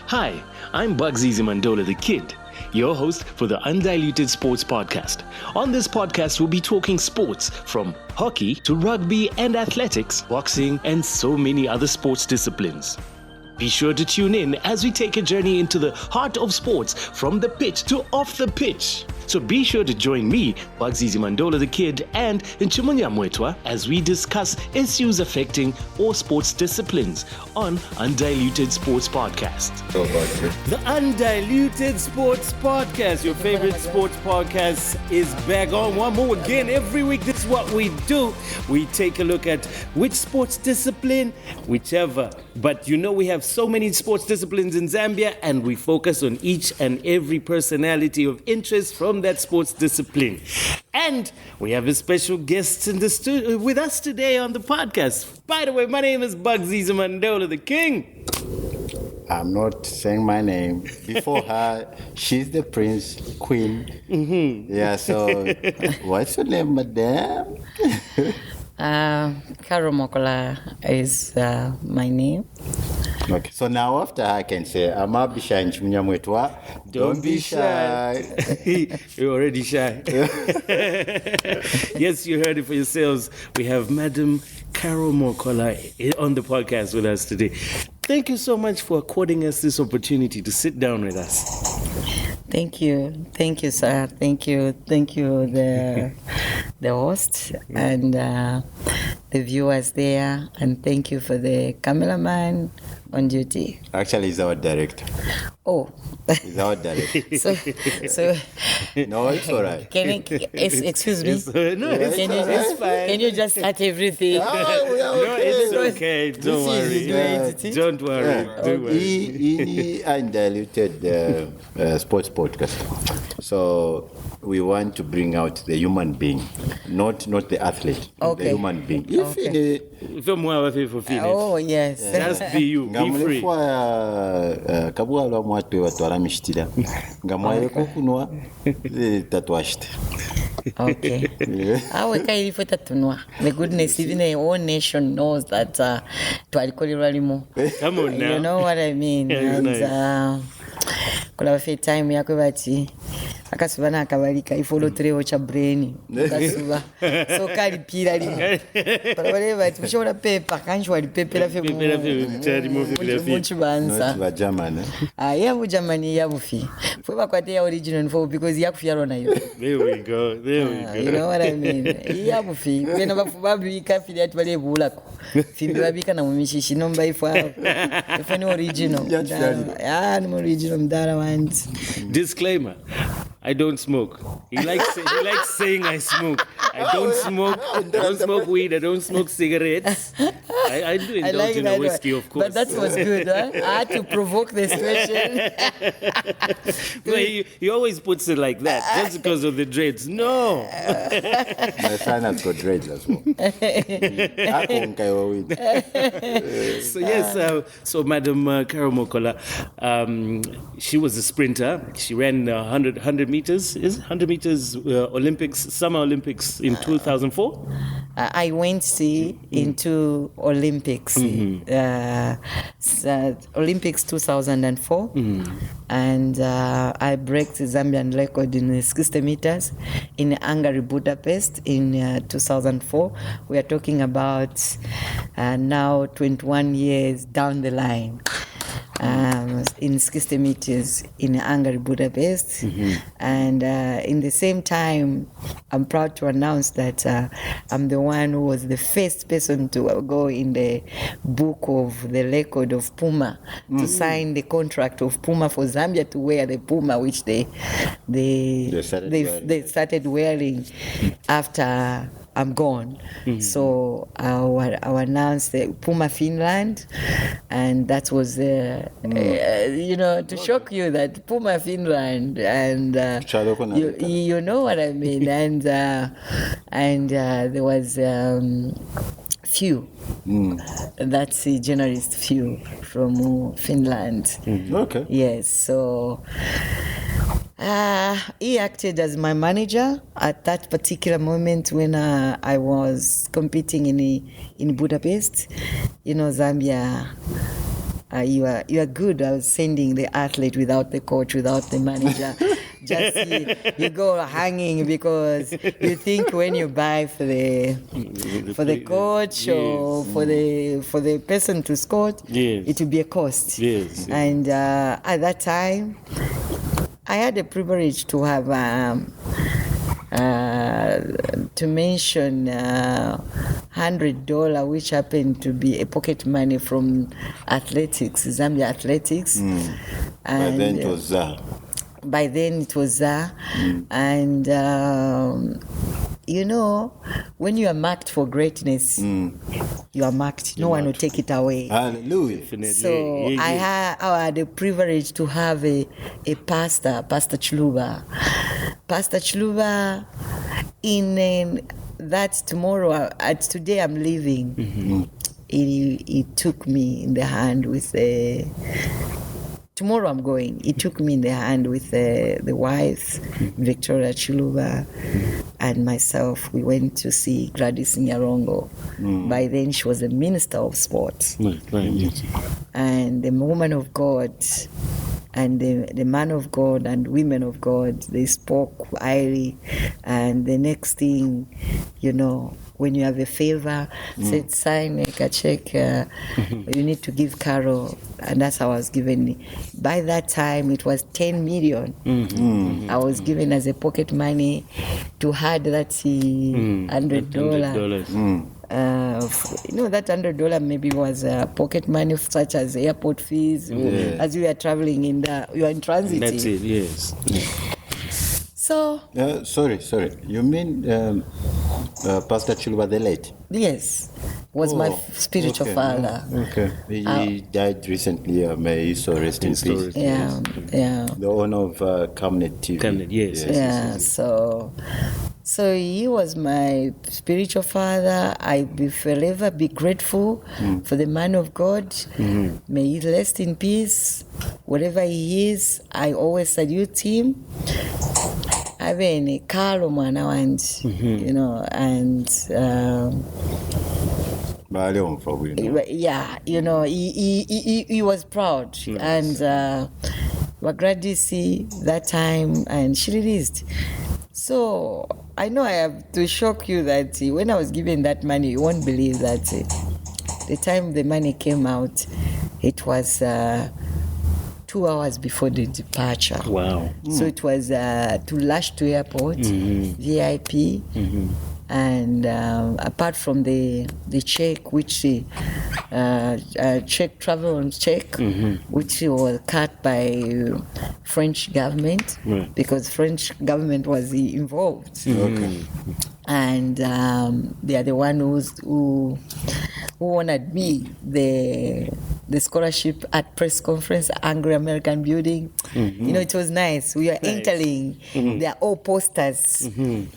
Hi, I'm Bugsy Zimandola the Kid, your host for the Undiluted Sports Podcast. On this podcast, we'll be talking sports from hockey to rugby and athletics, boxing, and so many other sports disciplines. Be sure to tune in as we take a journey into the heart of sports from the pitch to off the pitch. So be sure to join me, Bugsy Zimandola the Kid, and Nchumunya Mwetwa as we discuss issues affecting all sports disciplines on Undiluted Sports Podcast. The Undiluted Sports Podcast, your favorite sports podcast, is back on one more again. Every week, this is what we do. We take a look at which sports discipline, whichever. But you know we have so many sports disciplines in Zambia, and we focus on each and every personality of interest from that sports discipline. And we have a special guest in the studio with us today on the podcast. By the way, my name is Bugsy Zimandola the King. I'm not saying my name. Before her, she's the prince, queen. Mm-hmm. Yeah, so what's your name, madam? Carol Mokola is my name. Okay, so now after I can say, I'm Abisha Nchumunya Mwetwa. Don't be shy. You're already shy. Yes, you heard it for yourselves. We have Madam Carol Mokola on the podcast with us today. Thank you so much for according us this opportunity to sit down with us. Thank you, sir. Thank you, the host and the viewers there, and thank you for the cameraman on duty. Actually, he's our director. Oh. He's our director. so no, it's all right. Excuse me? It's fine. Can you just start everything? No, it's okay. Don't worry. Don't worry. Undiluted sports podcast. So we want to bring out the human being, not the athlete, okay. The human being. Oh, yes. Just be you. Be free. Okay. The goodness, even the whole nation knows that Come on now. You know what I mean? And kula fe time yako bati akasubana akabalika ifolo trewo cha brain akasuba so kali pira limo parabale bati mshora pepa kanjwa lipepera fe mucho banza ba German ya bu Germany ya bufi fwe bakwate ya original for because yakufyaro nayo. There we go. You know what I mean? Ya bufi bena bafuba bika fili ati bale bulako fimbi babika na mumishishi nomba ifa ni original ni original mdara wants. Disclaimer: I don't smoke. He likes saying I smoke. I don't smoke. I don't smoke weed. I don't smoke cigarettes. I do indulge in a whiskey, of course. But that was good, huh? I had to provoke the situation. No, he always puts it like that, just because of the dreads. No. My son has got dreads as well. So yes, so Madam Carol Mokola, she was a sprinter. She ran 100 meters. Is 100 meters Olympics, Summer Olympics in 2004? I went into Olympics, Olympics 2004, and I broke the Zambian record in 60 meters in Hungary, Budapest in 2004. We are talking about now 21 years down the line. In 60 meters in Hungary, Budapest. And in the same time, I'm proud to announce that I'm the one who was the first person to go in the book of the record of Puma, to sign the contract of Puma for Zambia to wear the Puma, which they started wearing after I'm gone. So I announced the Puma Finland, and that was to shock you that Puma Finland, and you know what I mean. And there was few. That's the journalist few from Finland. Okay. Yes. So he acted as my manager at that particular moment when I was competing in Budapest. You know, Zambia you are good. I was sending the athlete without the coach, without the manager. Just you go hanging because you think when you buy for the coach or for the person to scout, it will be a cost. Yes. And at that time, I had the privilege to have to mention $100, which happened to be a pocket money from athletics, Zambia athletics. And then it was by then it was and when you are marked for greatness, you are marked. No one will take it away. Hallelujah. Definitely. So I had the privilege to have a pastor, Pastor Chluba. Pastor Chluba, in that today I'm leaving. He took me in the hand with tomorrow I'm going. He took me in the hand with the wife, Victoria Chuluba, and myself. We went to see Gladys Nyarongo. By then, she was a minister of sports. Yes. And the woman of God and the man of God and women of God, they spoke highly. And the next thing, when you have a favor, said sign, make a check, you need to give Carol. And that's how I was given. By that time, it was 10 million. I was given as a pocket money to add that $100. That $100 maybe was pocket money such as airport fees, as we are traveling you are in transit. That's it, yes. So... sorry. You mean Pastor Chuluba the late? Yes. Was my spiritual father. Okay. He died recently. May he so rest in peace. Yeah. The owner of Camnet TV. Camnet, yes. Yeah, so he was my spiritual father. I will forever be grateful for the man of God. May he rest in peace. Wherever he is, I always salute him. I mean, Carol Mokola, and he was proud. And Gladys that time, and she released. So I know I have to shock you that when I was given that money, you won't believe that the time the money came out, it was 2 hours before the departure. Wow. So it was to Lash to airport, VIP, and apart from the check, which check, travel check, which was cut by French government, because French government was involved. Okay. And they are the one who honored me the scholarship at press conference, Anglo-American building. It was nice. We were entering. There are all posters,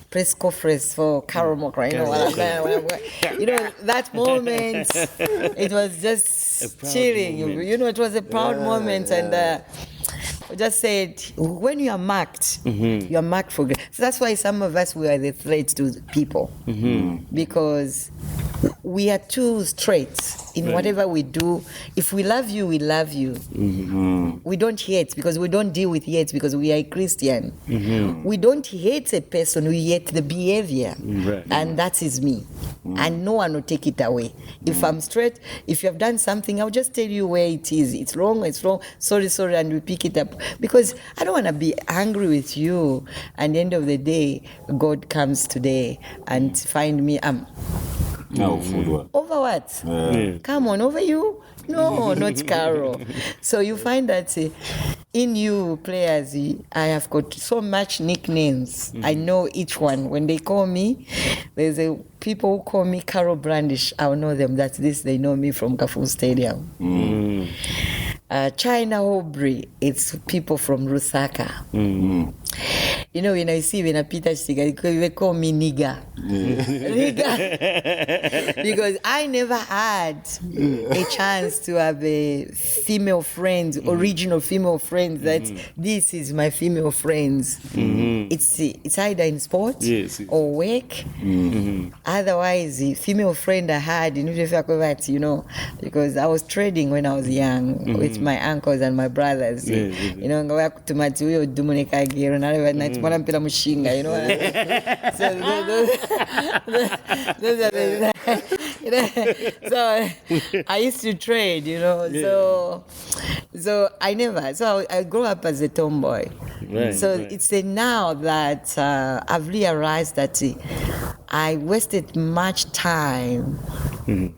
press conference for Carol Mokola. That moment, it was just chilling. It was a proud moment. And I just said, when you are marked, you are marked for good. So that's why some of us, we are the threat to people. Because we are too straight in whatever we do. If we love you, we love you. We don't hate, because we don't deal with hate, because we are Christian. We don't hate a person, we hate the behavior. And that is me. And no one will take it away. If I'm straight, if you have done something, I'll just tell you where it is. It's wrong, sorry, and we pick it up. Because I don't want to be angry with you. And at the end of the day, God comes today and find me, over what? Come on, over you? No, not Carol. So you find that in you players, I have got so much nicknames. I know each one. When they call me, there's people who call me Carol Brandish. I'll know them. That's this. They know me from Kafou Stadium. China Aubrey, it's people from Lusaka. you know, when I see when I Peter Chiga, they call me nigga. Nigga. Because I never had a chance to have a female friend, original female friend that this is my female friends. It's either in sports or work. Otherwise, the female friend I had, you know, because I was trading when I was young with my uncles and my brothers. You know, to my you know. So those are the, you know, so I used to trade, you know. So I never. So I grew up as a tomboy. It's now that I've realized that I wasted much time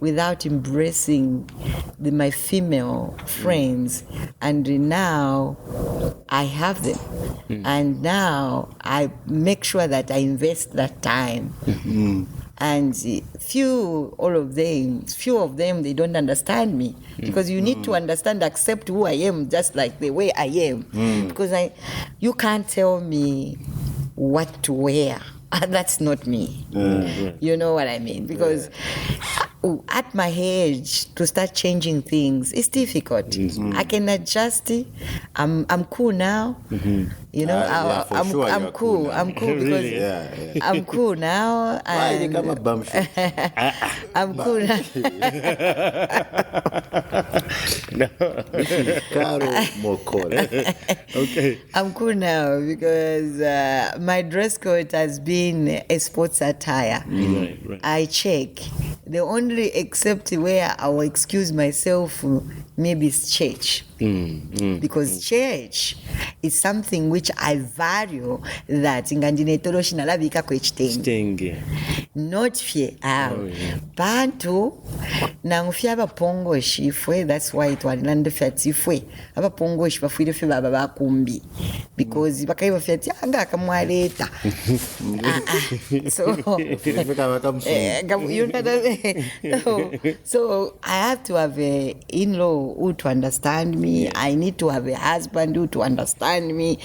without embracing my female friends, and now I have them, and now I make sure that I invest that time. And few of them, they don't understand me, because you need to understand, accept who I am, just like the way I am. Because you can't tell me what to wear. That's not me. You know what I mean? Because at my age, to start changing things, it's difficult. I can adjust. I'm cool now. You know, I'm cool. I'm cool because I'm cool now. And I'm cool now. Carol Mokola. Okay. I'm cool now because my dress code has been a sports attire. Right. I check. The only except where I will excuse myself maybe is church. Because church is something which I value, that not fear bantu nangufya abapongoshi fwe. That's why it was land fati fwe abapongoshi bafwire fwe baba bakumbi, because bakaiba fati anga akamwaleta. So I have to have a in-law who to understand me. I need to have a husband who to understand me.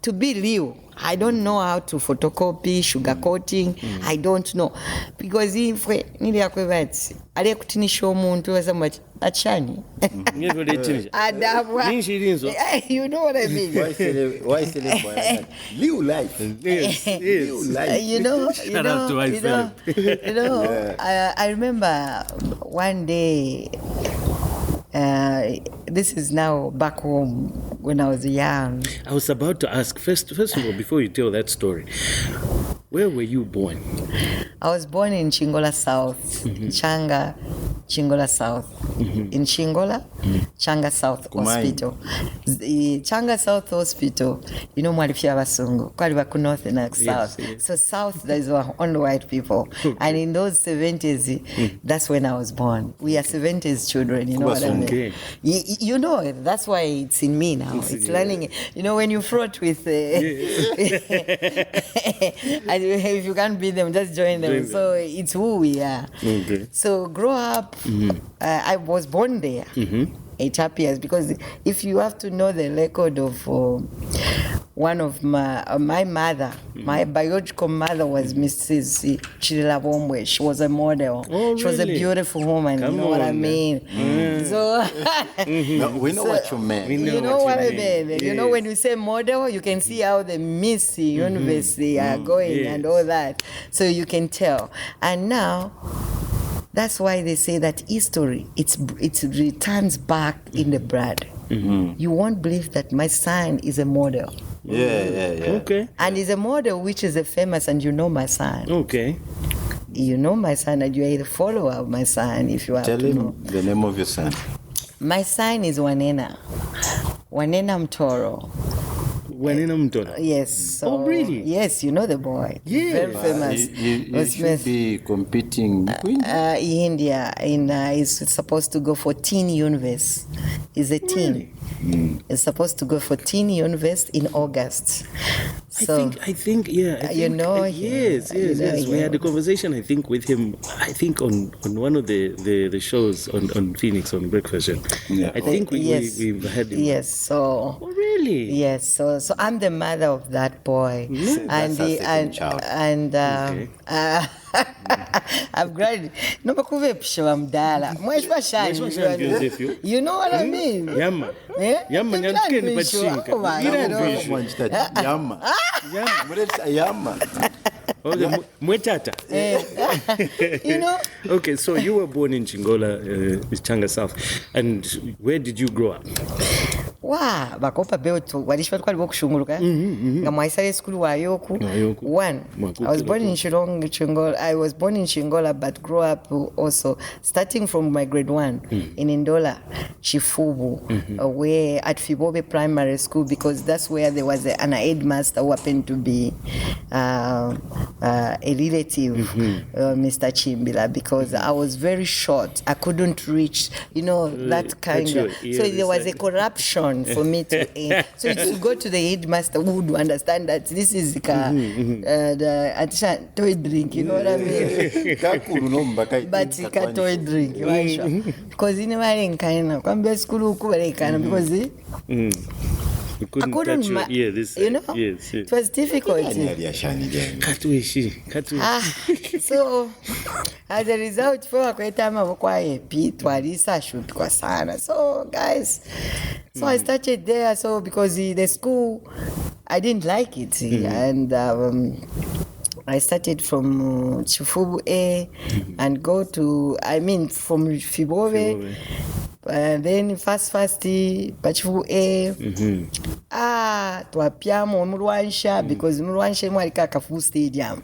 To be real, I don't know how to photocopy, sugarcoating. I don't know, because if nili yakwebati ali kutinisha omuntu wasambati achani. Adabwa. You know what I mean? Why say live life? Yes. Live life. You know. Yeah. I remember one day. This is now back home when I was young. I was about to ask, first of all, before you tell that story, where were you born? I was born in Chingola South, Changa, Chingola South. In Chingola, Changa South Hospital. The Changa South Hospital, you know, Mwalifia Basungu, Kwalibaku North and South. Yes. So South, there's only white people. And in those 70s, that's when I was born. We are 70s children, you know what I mean? Okay. You know, that's why it's in me now. It's learning. You know, when you fraught with, and if you can't beat them, just join them. So it's who we are. Okay. So grow up, I was born there. 8 years, because if you have to know the record of one of my mother, my biological mother was Mrs. Chirila Bombwe. She was a model. Oh, she was a beautiful woman. Come you know what I mean? So no, we know what you mean. You know what I mean? Yes. You know, when you say model, you can see how the Miss Universe are going and all that. So you can tell. And now, that's why they say that history, it returns back in the blood. You won't believe that my son is a model. Yeah. Okay. And he's a model which is a famous, and you know my son. Okay. You know my son, and you are the follower of my son, if you have Tell to him know. the name of your son. My son is Wanena Mtoro. Wanena Mtoro? Yes. So, oh, really? Yes, you know the boy. Yeah. Very famous. You should be competing in India. He's supposed to go for Teen Universe. He's a teen. He's supposed to go for Teen Universe in August. So, I think, yeah. You know him. Yes. We had a conversation, I think, with him, I think on one of the shows on Phoenix, on Breakfast. Yeah. I think we've had him. Yes, so... Oh, really? Really? Yes, so I'm the mother of that boy, That's her second child. I've graduated. No, bakuve pisho mdala. Mweshwa shani. You know what I mean? Yamma. Eh? Yamma nyankeni pachinga. Oh my God. Yama. Yama. Okay, mwetata. You know? Okay, so you were born in Chingola, Changa South, and where did you grow up? Wow, bakopa beoto walishwa kwa bokushunguluka. Ngamwaisale school wa Yoku. One. I was born in Chingola. I was born in Chingola but grew up also starting from my grade 1 in Ndola, Chifubu, where at Fibobe Primary School, because that's where there was an headmaster who happened to be a relative, Mr. Chimbila, because I was very short. I couldn't reach, that kind of. So there was a corruption for me to aim. So it would go to the headmaster who would understand that this is the toy drink, you know what I mean? But toy drink, because in the kind of school because You couldn't touch your ear. This, yes. It was difficult. So as a result, so guys, so I started there. So because the school, I didn't like it, and I started from Chifubu A and go to, from Fibobe. Then fast Pachifu A. Twapiamo Murwansha because Murwansha mwalikaka full stadium.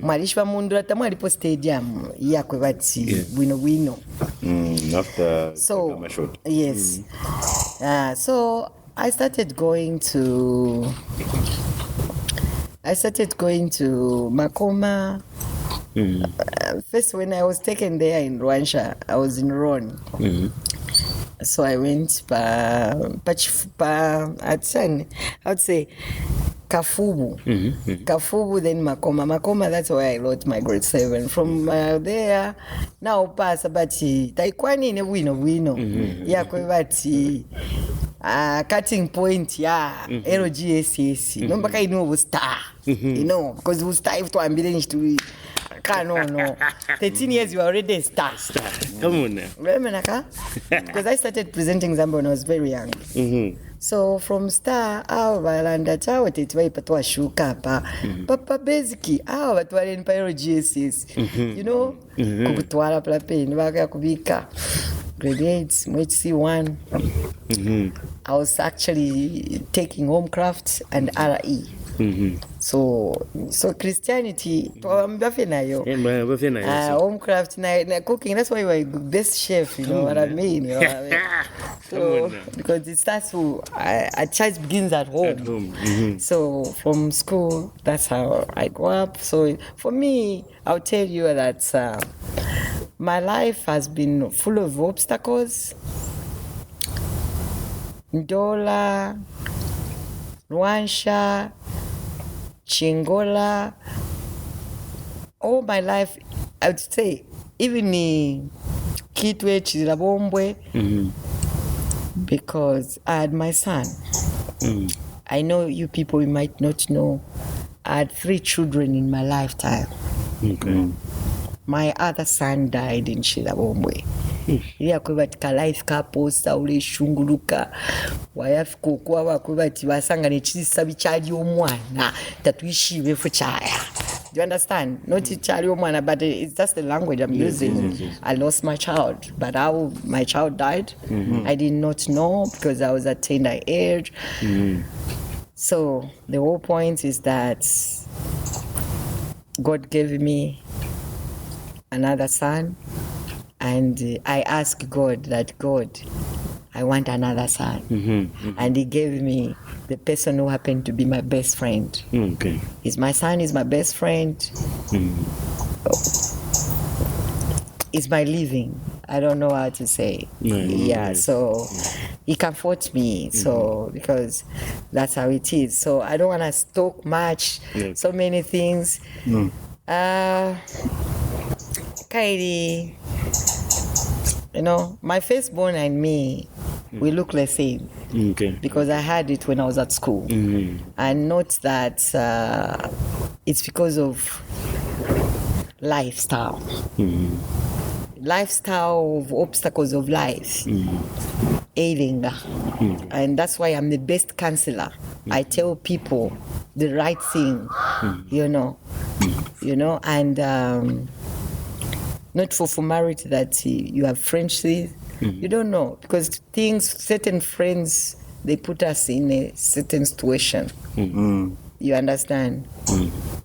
Mwalishwa mundura tamwalipo stadium yakwe bati wino. So yes. So I started going to Makoma. First, when I was taken there in Rwansha, I was in Ron. So I went I would say Kafubu. Kafubu, then Makoma. Makoma, that's where I wrote my grade 7. From there, now pass abati Taikwani ne wino. Ya kwebati cutting point LGSS. No baka star. Because we star if to ambulance to no. 13 years you are already a star. Come on now. Remember, because I started presenting Zambia when I was very young. So from star, balanda chawo tetwa ipatwa shuka papa basically batwa in pyro GSS. Kubutwala plapeni baka kubika. Grade 8, MHC1. I was actually taking home crafts and RE. So Christianity, home craft, cooking, that's why you're best chef, you know what I mean? So, because it starts a child begins at home. So from school, that's how I grew up. So for me, I'll tell you that my life has been full of obstacles. Ndola, Rwansha, Chingola, all my life, I would say, even in Kitwe, Chizirabombwe, because I had my son. I know you people, you might not know, I had 3 children in my lifetime. Okay. My other son died in Chizirabombwe. Yakwebati life kaposta ule shunguluka wayafika okwa wakwebati basanga nechisa bichali omwana tatuishiwe fuchaya. Do you understand? Not Chali omwana, but it's just the language I'm using. Yes. I lost my child, but how my child died, I did not know because I was at tender age. So the whole point is that God gave me another son. And I asked God that, God, I want another son. And he gave me the person who happened to be my best friend. Okay. My son is my best friend. It's my living. I don't know how to say. So he comforts me. So because that's how it is. So I don't want to talk much. So many things. Kairi, my firstborn and me, we look the same. Okay. Because I had it when I was at school. And not that it's because of lifestyle. Lifestyle of obstacles of life. Ailing. And that's why I'm the best counselor. I tell people the right thing, you know, and not for formality that you have friends with. You don't know, because certain friends, they put us in a certain situation. You understand?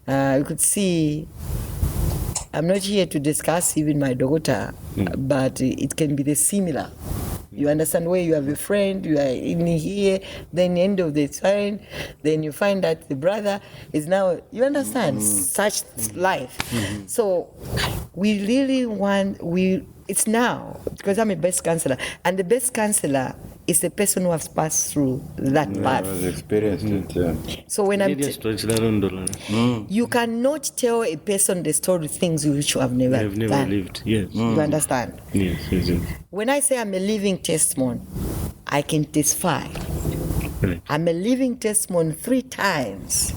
You could see, I'm not here to discuss even my daughter, but it can be the similar. You understand, where you have a friend, you are in here, then end of the time, then you find that the brother is now, you understand, such life. So we really it's now, because I'm a best counselor, and the best counselor is the person who has passed through that path. Experienced it. So when you cannot tell a person the story, things which you have never lived. Yes. You understand? Yes. When I say I'm a living testimony, I can testify. Right. I'm a living testimony 3 times.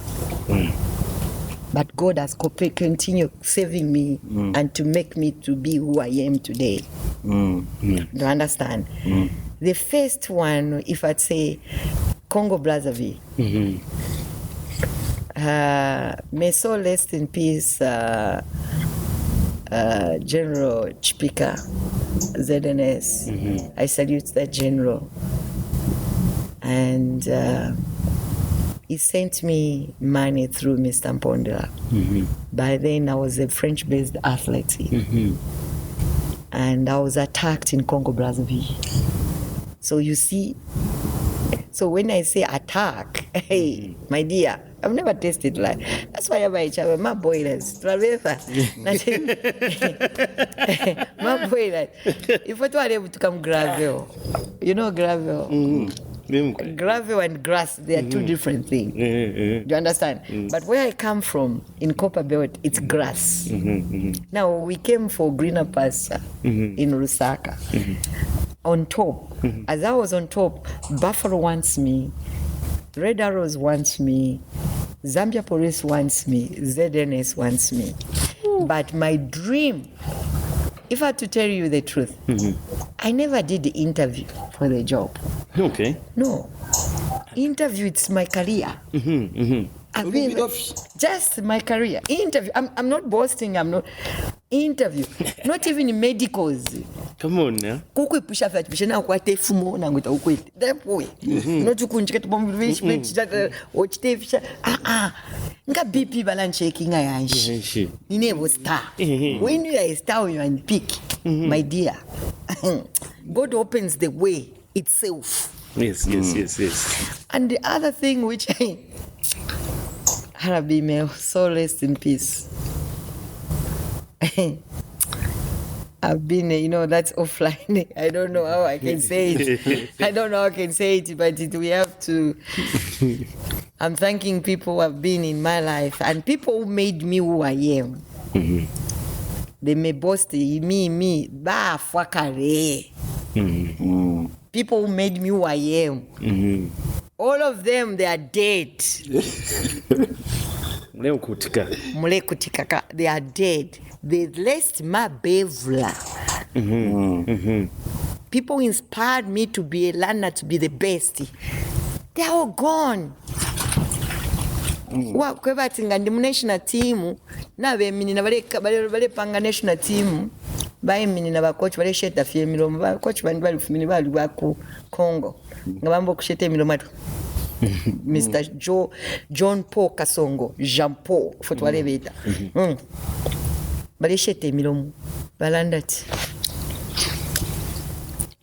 But God has continued saving me and to make me to be who I am today. You understand? The first one, if I'd say Congo Brazzaville, may so rest in peace, General Chipika, ZNS. I salute that general. And he sent me money through Mr. Mpondela. By then, I was a French-based athlete. And I was attacked in Congo Brazzaville. So you see, so when I say attack, hey, my dear, I've never tasted life. That's why I have my boilers. My boilers. If I were able to come gravel, you know gravel? Gravel and grass, they are 2 different things. Do you understand? But where I come from, in Copper Belt, it's grass. Now, we came for greener pasture in Lusaka. On top, as I was on top, Buffalo wants me, Red Arrows wants me, Zambia Police wants me, ZNS wants me. But my dream, if I had to tell you the truth, I never did the interview for the job. Okay. No. Interview, it's my career. I've been just my career. Interview. I'm not boasting. I'm not. Interview. Not even in medicals. Come on now. Kuku pusha fat pusha na kwa tefumo na ngota ukwete. That way. Not to kunjika to bomb wish that ochite fisha. Nga BP balance checking ayanshi. You never star. When you are a star, you are in peak. My dear. God opens the way itself. Yes. And the other thing which Harabi, may so rest in peace. I've been, that's offline. I don't know how I can say it. But we have to. I'm thanking people who have been in my life and people who made me who I am. They may boast me, ba fuckare. People who made me who I am. All of them, they are dead. They are dead. They left my bevla. People inspired me to be a learner, to be the best. They are all gone. Kwebatinga ndi national team na bemini na bale panga national team bayimini na bakochi bale sheta fie milomo ba coach bandi bali fumini bali ku Congo ngabambo kushete milomo atu Mr. John Paul Kasongo Jean Paul fotwale beta bale shete milomo balandati.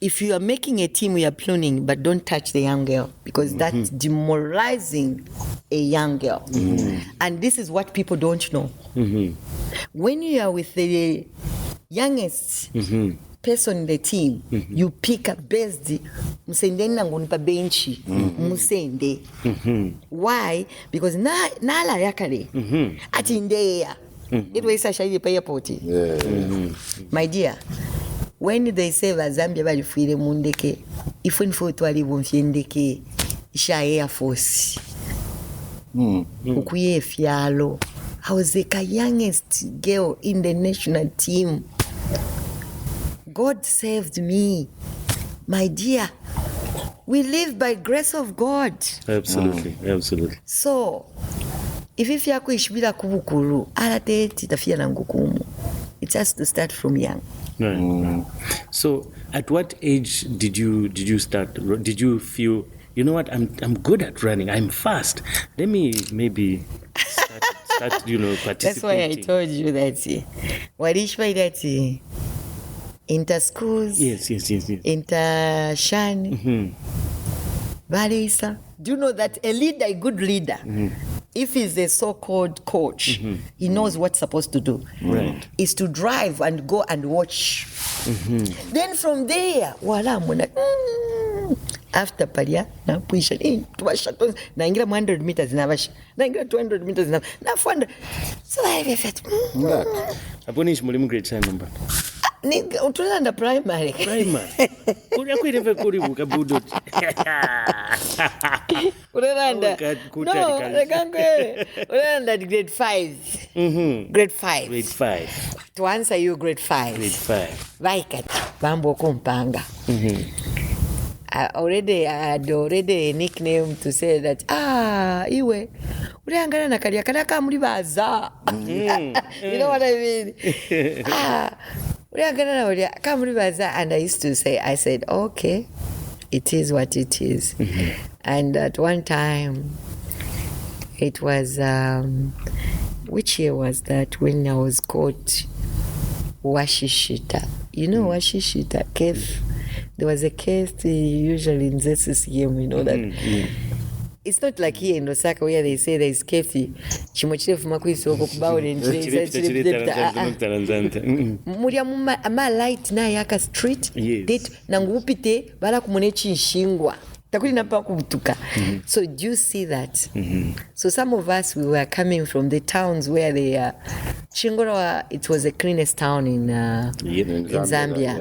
If you are making a team, we are pruning, but don't touch the young girl because that's demoralizing a young girl. And this is what people don't know. When you are with the youngest person in the team, you pick up best. Musende ngonipa benchi. Musende. Why? Because na la yakale. Ati ndeya. It was such a airport. My dear. when they say Zambia balifuire mu ndeke ifwe nifwe twali bonfye ndeke isha Air Force ukuye efyalo. I was the youngest girl in the national team. God saved me, my dear. We live by grace of God. Absolutely. So if yako ishibira kubukuru alate titafia na ngukumu. It has to start from young. Right. So at what age did you start? Did you feel, you know what, I'm good at running, I'm fast, let me maybe start participating? That's why I told you that walishwa that inter schools. Yes. Inter shan. Barisa. Do you know that a leader, a good leader, if he's a so-called coach, he knows what's supposed to do. Right. Is to drive and go and watch. Then from there, wala muna. After paria na puisha tubasha na ingira 100 meters nabasha na ingira 200 meters na 400. So I felt Aponish mulimu grade sign number. Ni utulanda primary. Kuria kwireve kuri buka budo. Uranda. No, rekangwe. Uranda grade 5. Grade 5. To answer you grade 5. Vaikat bambo kumpanga. I had already a nickname to say that iwe uliangana na kalia kanaka muri baza. You know what I mean? Uliangana na ulia kamuri baza, and I said okay, it is what it is. And at one time it was which year was that, when I was caught Washishita. You know Washishita cave. There was a case usually in ZCCM, you know that. It's not like here in Osaka where they say there is kefi chimochile fumakwisi oko kubao muria ama light na yaka street date nangupite bala kumunechi nshingwa takuli napa kubutuka. So do you see that? So some of us, we were coming from the towns where they Chingoro, it was the cleanest town in Zambia.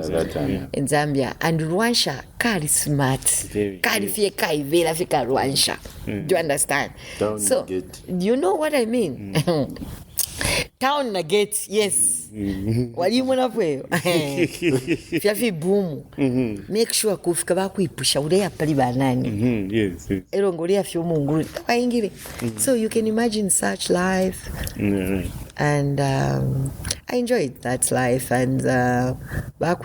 In Zambia. And Rwansha, kari smart. Kari fie kai vela fika Rwansha. Do you understand? So, do you know what I mean? Town na gate, yes. Walimu na pwe. Fiafi boom. Make sure kufika bakuipusha ureya pali banani. Yes. Erongoria fio munguru. Tawaingire. So you can imagine such life. And I enjoyed that life, and that's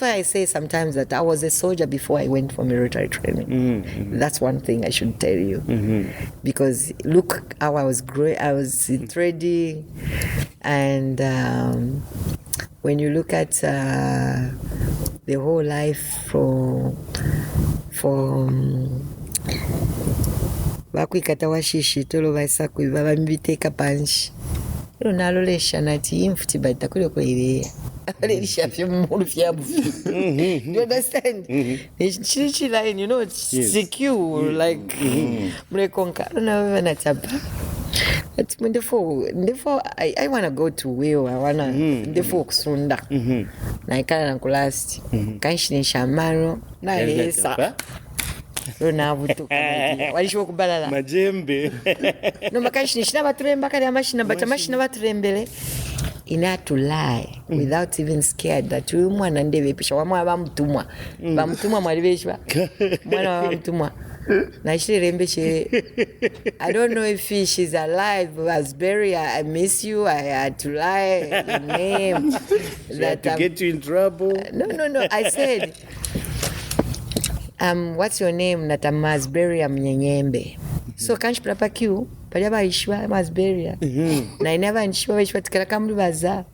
why I say sometimes that I was a soldier before I went for military training. That's one thing I should tell you, because look how I was growing. I was in trading, and when you look at the whole life from bakwikata washishi tolo baisakwi baba mbiteka panshi nalolesha nati imfuti baita kule kwele alelisha fye mulu fyabu. You understand? Chichi line, you know, it's secure, like mrekonka na nataba. But therefore I want to go to Will. I want to therefore kusunda na ikala na kulast kanshi ni shamaro na lesa runavutuka walisho kubalala majembe no makashi nishina baturemba kali amashina batamashina baturembele ina to lie without even scared that uyu mwana ndebe pisha wamwa bamutumwa mwalibeshwa mwana bamutumwa na shirembe she. I don't know if she's alive, was buried. I miss you. I had to lie your name that to get you in trouble. No, I said what's your name? Nata Masberia Mnyenyembe. So kanchi prapa kiu pali abaishwa Masberia. Na ineva nishwa baishwa tikala kamuli baza.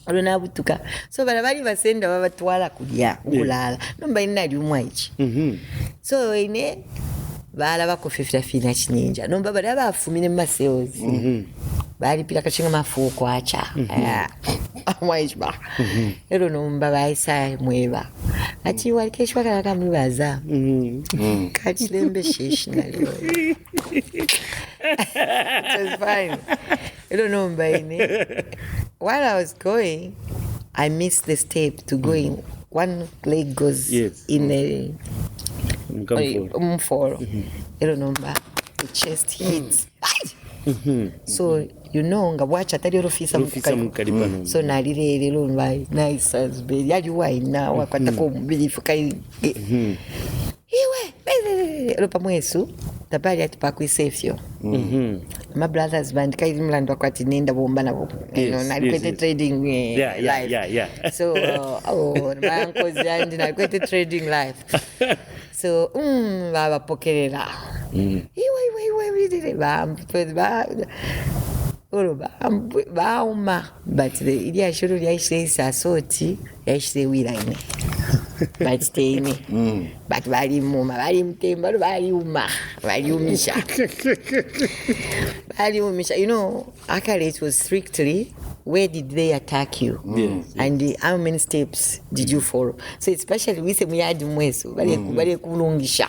Olunabutuka. So barabali basenda babatwala kulya kulala. Nomba ina lyumwa ichi. So ine bala bakofefira fina chininja. Nomba bali abafumine maseos. Bali pila kachinga mafuko acha. Amwaishba. Ero nomba baisa mweba. Ati walikeshwa kala kamuli baza. Kachilembe sheshi na leo. It was fine. I don't know, baby. While I was going, I missed the step to go in. One leg goes in a fall. I don't know, the chest hits. So nga bwacha tali olufisa mukali so nalire lumba nice as be yali waina wakwatako omubirifu kai iwe lopa mwesu tabali atipakwisa efyo my brothers band kai mlando akwati nenda bomba nabo nalikwete trading life so my uncles and nalikwete trading life so baba pokerera iwe bauma but ili ashuru yaishisa soti yaishise wiraine but staying but bali mtemba bali umisha you know actually it was strictly where did they attack you and how many steps did you follow, so especially we say muyadi mweso bali kulungisha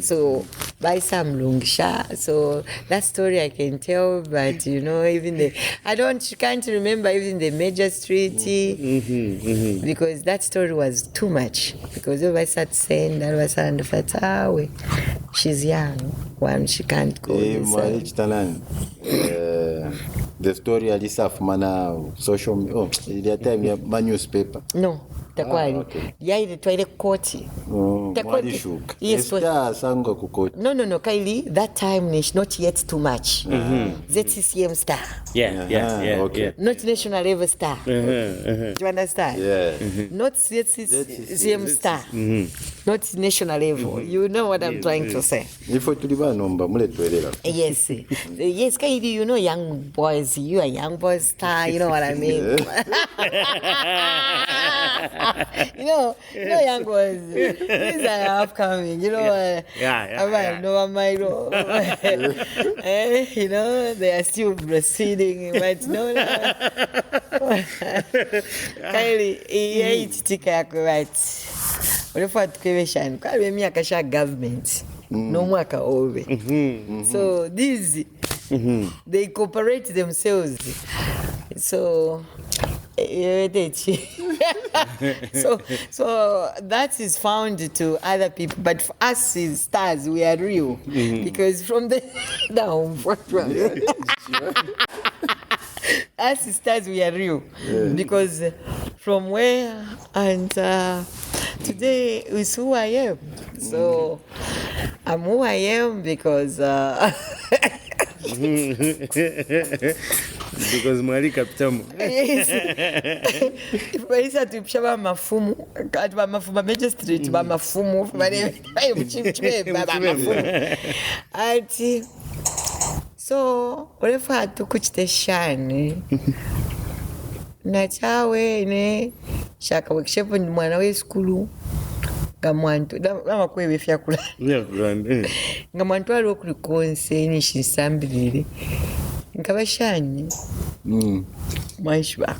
so by some lungisha, so that story I can tell, but you know even can't remember even the major street because that story was too much, because everybody started saying that was under Fatawe, she's young, one she can't go the story alisa fumana social media time ya newspaper no takwali yaile twile koti takwali yes sanga ku koti no kaili that time is not yet too much ZCCM star okay not national level star do you understand not ZCCM star not national level you know what I'm trying to say ifo tuliba nomba mule twelera yes kaili you know young boys, you are young boys star, you know what I mean. you know young boys, these are upcoming, you know. You know, they are still breastfeeding, but no. Kylie, tika yako right. Ulifuata tukiweshani, kwa mimi akasha government. No mwaka over. So these they cooperate themselves. So so that is found to other people, but for us as stars we are real because from the down us stars we are real because from where and today is who I am. So I'm who I am because because mwali kapitamu Ifaisa tupshaba mafumu kati ba mafumu magistrate ba mafumu bale mchimchwe ba mafumu ati so ulefa tukuchiteshani na chawe ne shaka workshop ni mwana we skulu ngamwantu dama kwebe fyakula ngamwantu ali okuli konse ni shisambirire nkabashani mwashba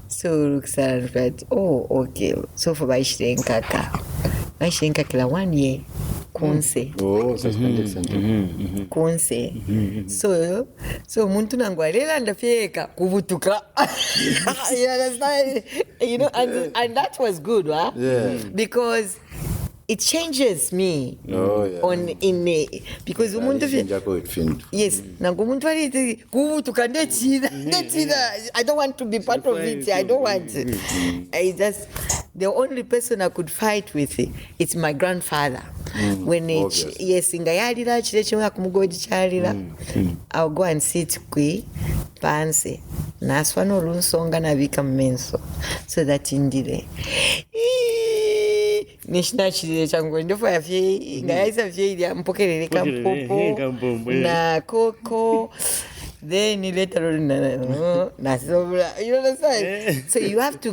so ruksara that okay so for baishirenkaka kila 1 year konse suspended sentence konse so muntu nangwalela ndafyeka kubutuka you understand, you know, and that was good because it changes me on in a, because umuntu yes nangu umuntu ali kubutuka ndechida I don't want to be part of it. I don't want I just the only person I could fight with it's my grandfather when yes ingayalira chile akumugodi chalira I'll go and sit kwi panse naswa no lunsonga na bika menso so that indire nishina chile changu ndofo yafye ngaisa fye ya mpokelele kampopo na koko then later on you understand so you have to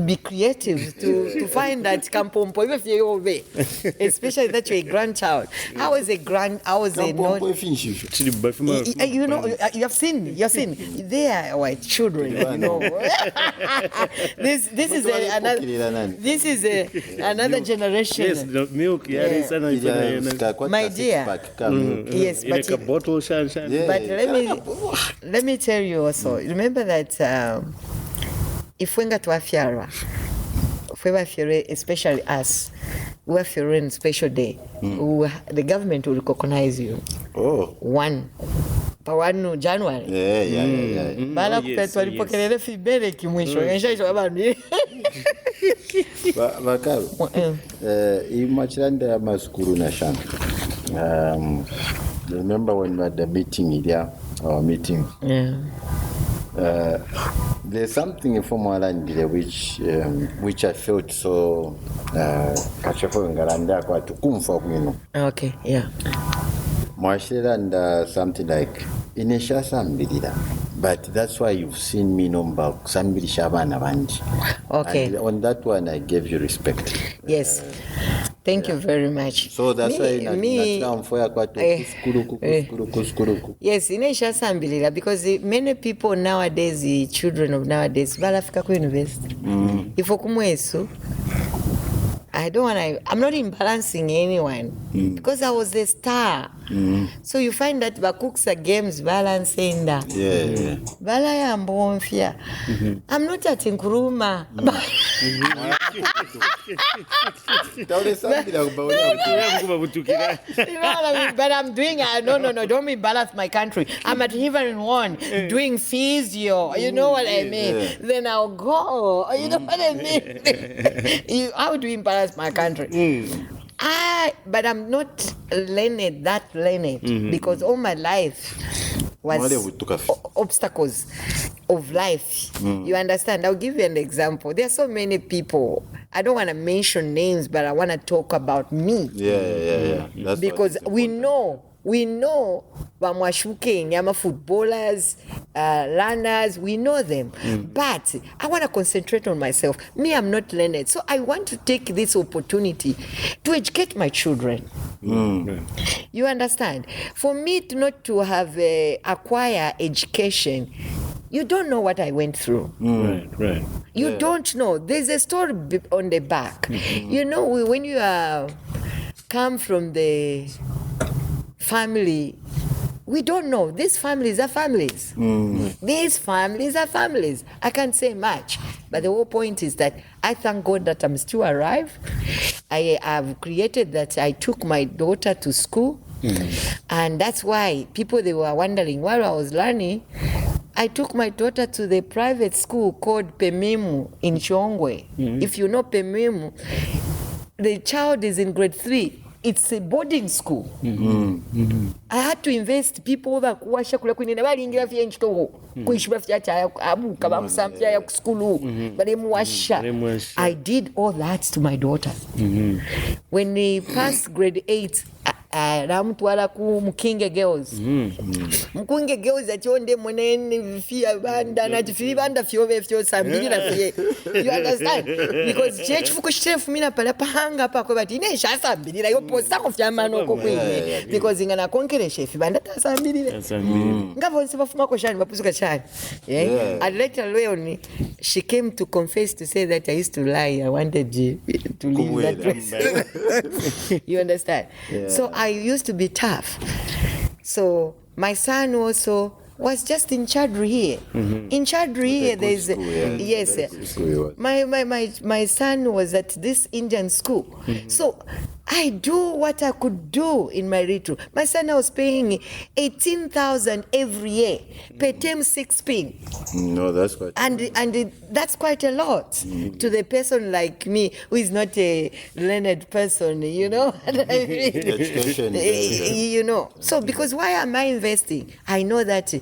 be creative to find that kampompo even if you over especially that you're a grandchild. I was a you know you have seen they are white children you know this is another generation. Yes, the milk my dear yes but bottle shan but let me tell you also, remember that ifwe nga twafyalwa fwe bafyalwe, especially us, wafyalwe in special day, the government will recognize you. Oh. 1 January. Yeah. Bala twalipokelele fibele kimwisho enshaisho abantu. Bakalo. Imachiranda maskuru na shana. Remember when we had the meeting here, our meeting? Yeah. There's something in Formula which I felt so kachafo ngaranda kwa tukumfa kwino. Okay, yeah. Mwashira and something like inesha sambirira, but that's why you've seen me number sambiri shabana bandi. Okay. And on that one I gave you respect. Yes. Thank you very much. So that's why yes, inesha sambilira, because many people nowadays, the children of nowadays, balafika ku university. Ifo kumwesu, I'm not imbalancing anyone because I was the star. So you find that bakuksa games balancing that. Yeah. Bala ya mbonfia. I'm not at Nkuruma. But I'm doing, no, don't embarrass my country. I'm at Heaven One doing physio. You know what I mean? Yeah. Then I'll go. You know what I mean? How do you embarrass my country? But I'm not that learned because all my life was obstacles of life. You understand? I'll give you an example. There are so many people. I don't want to mention names, but I want to talk about me. Yeah. That's because we know Bamwashuke, Nyama footballers, runners, we know them. But I want to concentrate on myself. Me, I'm not learned. So I want to take this opportunity to educate my children. You understand? For me not to have acquire education, you don't know what I went through. Right. You don't know. There's a story on the back. You know, when you come from the family, we don't know. These families are families. These families are families. I can't say much. But the whole point is that I thank God that I'm still alive. I have created that I took my daughter to school. And that's why people, they were wondering while I was learning, I took my daughter to the private school called Pemimu in Chongwe. If you know Pemimu, the child is in grade 3. It's a boarding school. I had to invest people that kuwasha kula kwinina balingira fye nchito kuishura fya cha abuka bamusampya ya skulu balimuwasha. I did all that to my daughter. When they passed grade 8, ramutwala ku Mukinge Girls. Mukinge Girls atonde munene fia banda na tifiri banda fyo sambira fye. You understand? Because church fukushire mina pala pahanga pa ko bati ne sha sambira yo posta ko fya mano ko kwine. Because ingana konkere chef banda tasambira. Ngabo sibafuma ko shani bapusuka shani. And later on she came to confess to say that I used to lie. I wanted to leave that place. You understand? So I used to be tough. So my son also was just in Chadri here. In Chadri here, there's my son was at this Indian school. So I do what I could do in my retro. My son, I was paying 18,000 every year per term 6 pin. No, that's quite. And that's quite a lot to the person like me who is not a learned person. You know, Education. You know. So because why am I investing? I know that.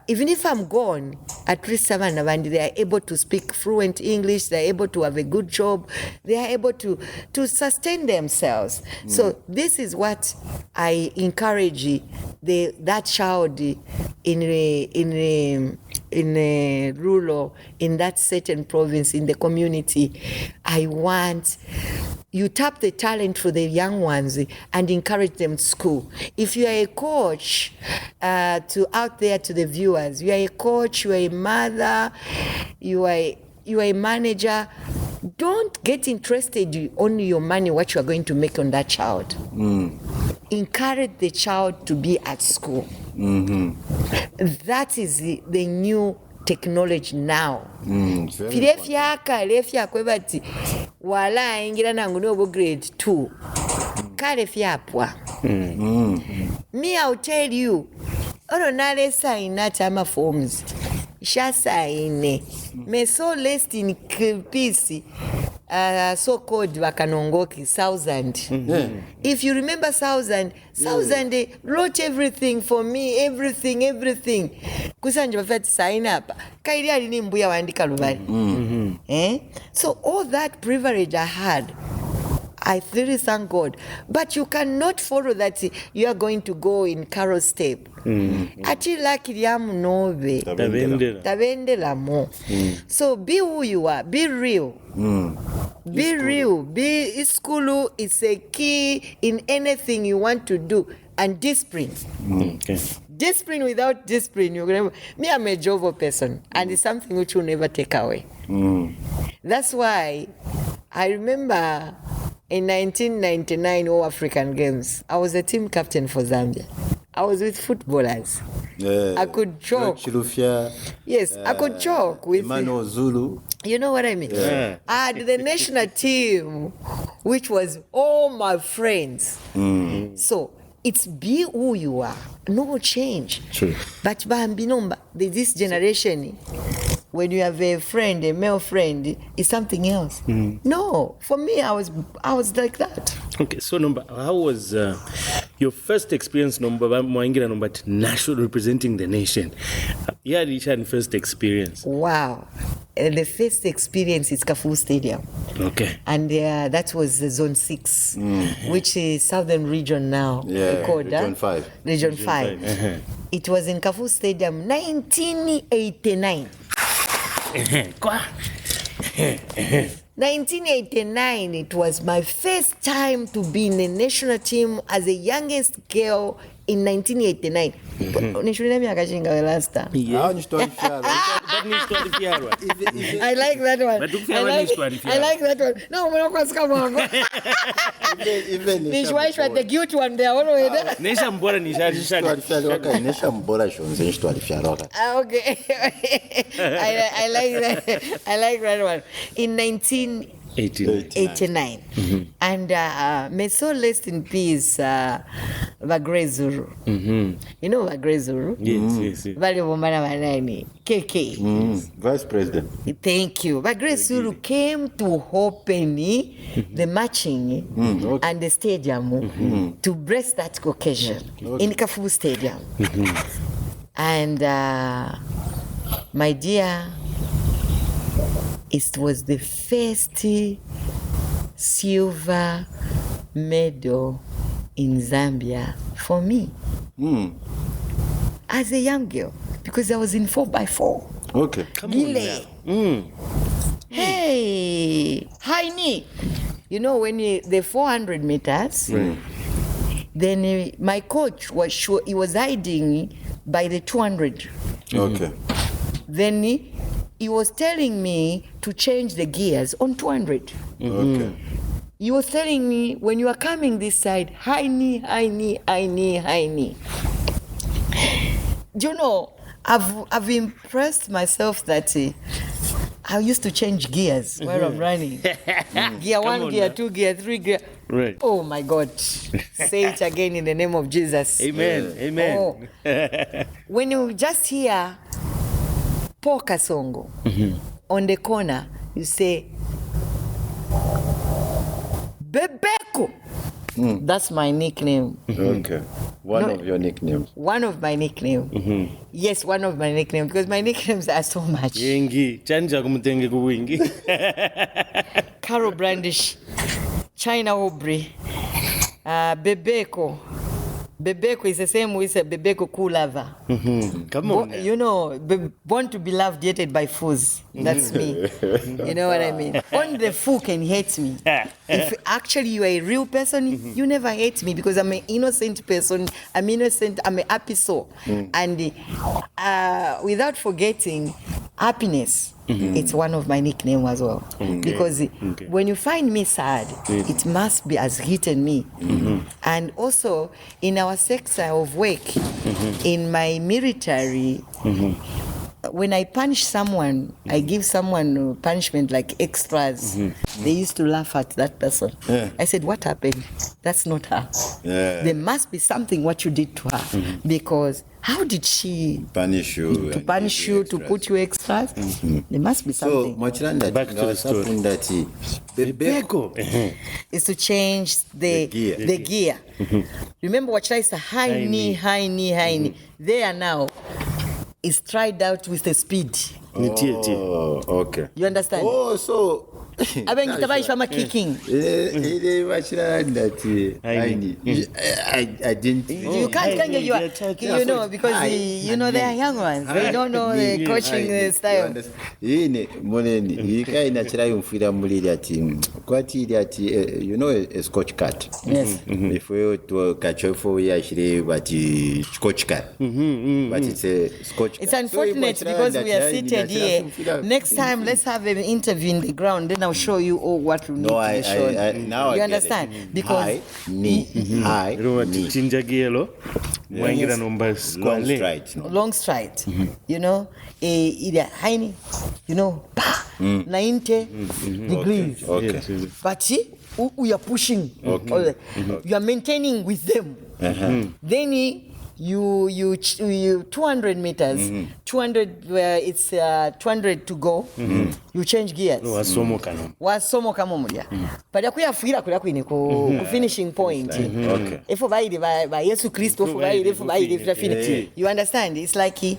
Even if I'm gone, at least they are able to speak fluent English, they are able to have a good job, they are able to sustain themselves. So this is what I encourage that child in a rural, in that certain province, in the community. I want you tap the talent for the young ones and encourage them to school. If you are a coach, to out there to the viewers, you are a coach, you are a mother, you are a manager, don't get interested on your money, what you are going to make on that child. Encourage the child to be at school. That is the new technology now. Filefyaka lefyakwe bati wala ayingira nangu nobo grade 2 kale fyapwa. Me, I'll tell you, nale sign ama forms. Sha sign. Me so list in peace. So called Wakanongoki 1,000. If you remember 1,000, they wrote everything for me, everything. Kusanje bafati sign up. Kairi alini mbuya waandika lubali. So all that privilege I had, I really thank God. But you cannot follow that you are going to go in Carol's step. Ati laki liamu nobe. Tabendela mo. So be who you are. Be real. Be real. Be school is a key in anything you want to do. And discipline. Discipline without discipline. Me, I'm a jovial person. And it's something which will never take away. That's why I remember in 1999 All African Games, I was a team captain for Zambia. I was with footballers. I could joke. Yes, I could joke with Mano Zulu. You know what I mean? I had the national team, which was all my friends. So it's be who you are. No change. True. But this generation, when you have a friend, a male friend, it's something else. No, for me, I was like that. Okay, so how was your first experience national representing the nation? Yeah, Richard, first experience. Wow. The first experience is Kafu Stadium. Okay. And that was Zone 6, which is Southern Region now. Yeah, called, Region 5. Region 5. It was in Kafu Stadium, 1989. 1989, it was my first time to be in the national team as the youngest girl in 1989. Nishulina miaka chinga last time. I like that one. I like that one. No, we're not going to come on. Nishwaishwa the cute one there. Nesha mbora Okay. I like that. I like that one. In 1989. And may so rest in peace Vagrezuru. You know Vagrezuru? Yes. Vale Bombana Manani. KK. Vice President. Thank you. Vagrezuru came to open the matching and the stadium to bless that occasion in Kafu Stadium. And my dear, it was the first silver medal in Zambia for me as a young girl, because I was in 4x4. Okay. Gile. Hey, high knee. You know, when the 400 meters, then my coach was sure he was hiding by the 200. Okay. Then he was telling me to change the gears on 200. Okay. He was telling me, when you are coming this side, high knee. Do you know, I've impressed myself that I used to change gears while I'm running. Gear 1, gear 2, gear 3, gear... Right. Oh my God. Say it again in the name of Jesus. Amen. Oh. When you just hear Paul Kasongo on the corner, you say, Bebeko. That's my nickname. Okay. One of your nicknames. One of my nicknames. Yes, one of my nicknames, because my nicknames are so much. Yengi, chanja kumutenge kuwingi. Carol Brandish, China Aubrey, Bebeko. Bebeko is the same with a Bebeko cool lover. Come on. You know, born to be loved, hated by fools. That's me. You know what I mean? Only the fool can hate me. If actually you are a real person, you never hate me, because I'm an innocent person. I'm innocent. I'm a happy soul. And without forgetting happiness, it's one of my nicknames as well. Because when you find me sad, it must be has hidden me. And also in our sector of work, in my military, when I punish someone, I give someone punishment like extras. They used to laugh at that person. I said, what happened? That's not her. There must be something what you did to her, because how did she punish you? To punish you, to put you extras? There must be something. So, Machilanda, Back to the story. The Beko Is to change the gear. Remember, what is a high knee. There now is tried out with the speed. Oh, okay. You understand? Oh, so kicking. I didn't. You can't get you know, because they are young ones. They don't know the coaching style. You know a Scotch cat. Yes. If we to catch up for actually, but Scotch cat. But it's a Scotch cat. It's unfortunate because we are seated here. Next time, let's have an interview in the ground. Then I'll show you what we need to be shown. Now you I understand? Because high knee. long stride, you know, either high knee, you know, 90 degrees. Okay. But we are pushing. You are maintaining with them. Then you 200 meters, 200 where it's 200 to go, you change gears. Wasomoka moja. Pada kuyafuira kula kwine ku finishing point. If baile by Yesu Kristo baile. You understand? It's like he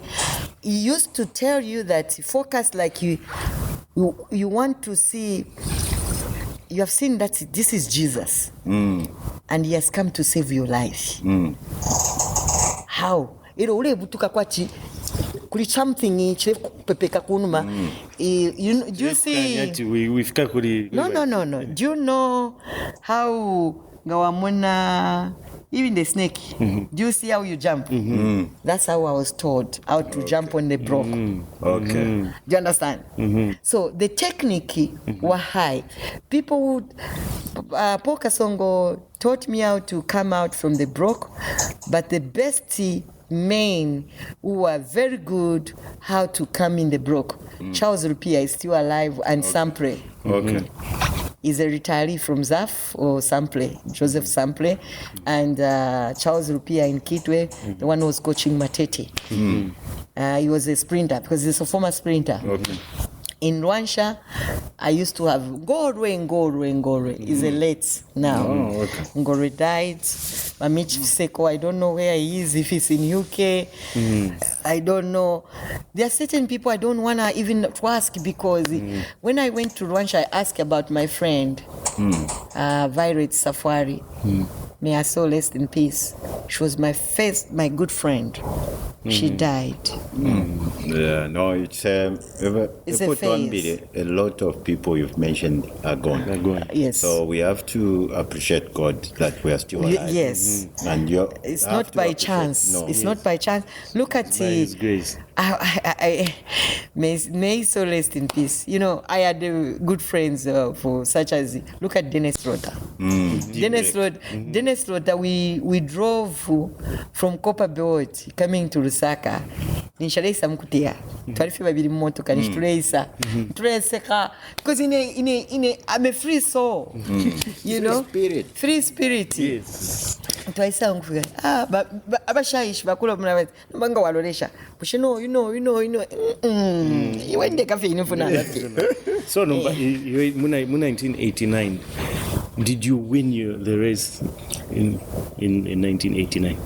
used to tell you that focus like you want to see. You have seen that this is Jesus, and he has come to save your life. How? Ule butuka kwachi kuli something pepeka kunuma. Do you see? No. Do you know how gawamona? Even the snake, do you see how you jump? That's how I was taught how to jump on the block. Okay. Do you understand? So the technique were high. People would, Paul Kasongo taught me how to come out from the block, but the best men who were very good how to come in the block. Charles Rupia is still alive, and Sample. Okay. Is a retiree from ZAF or Sample, Joseph Sample, and Charles Rupia in Kitwe, the one who was coaching Matete. He was a sprinter because he's a former sprinter. Okay. In Rwansha, I used to have Ngorwe. He's a late now. Oh, okay. Ngorwe died. Mamich Seko, I don't know where he is, if he's in UK. I don't know. There are certain people I don't want to even ask because when I went to Rwanda, I asked about my friend, Violet Safari. May her soul rest in peace. She was my good friend. She died. Yeah, no, it's a phase. A lot of people you've mentioned are gone. Yes. So we have to appreciate God that we are still alive. Yes. And it's not by chance. No. It's not by chance. Look at His grace. May so rest in peace. You know, I had good friends for such as look at Dennis Rota. Dennis Rota. We drove from Copper Belt coming to Lusaka. Nishalesa mkutia. Twalifi babiri motoka nishtuleisa. Tuleseka because I'm a free soul. You know? Free spirit. Yes. Twaisa ngufuga. Abashayish bakula mna mbanga walolesha. But you know. Iwende kafe inufuna. So no, 1989. Did you win the race in 1989?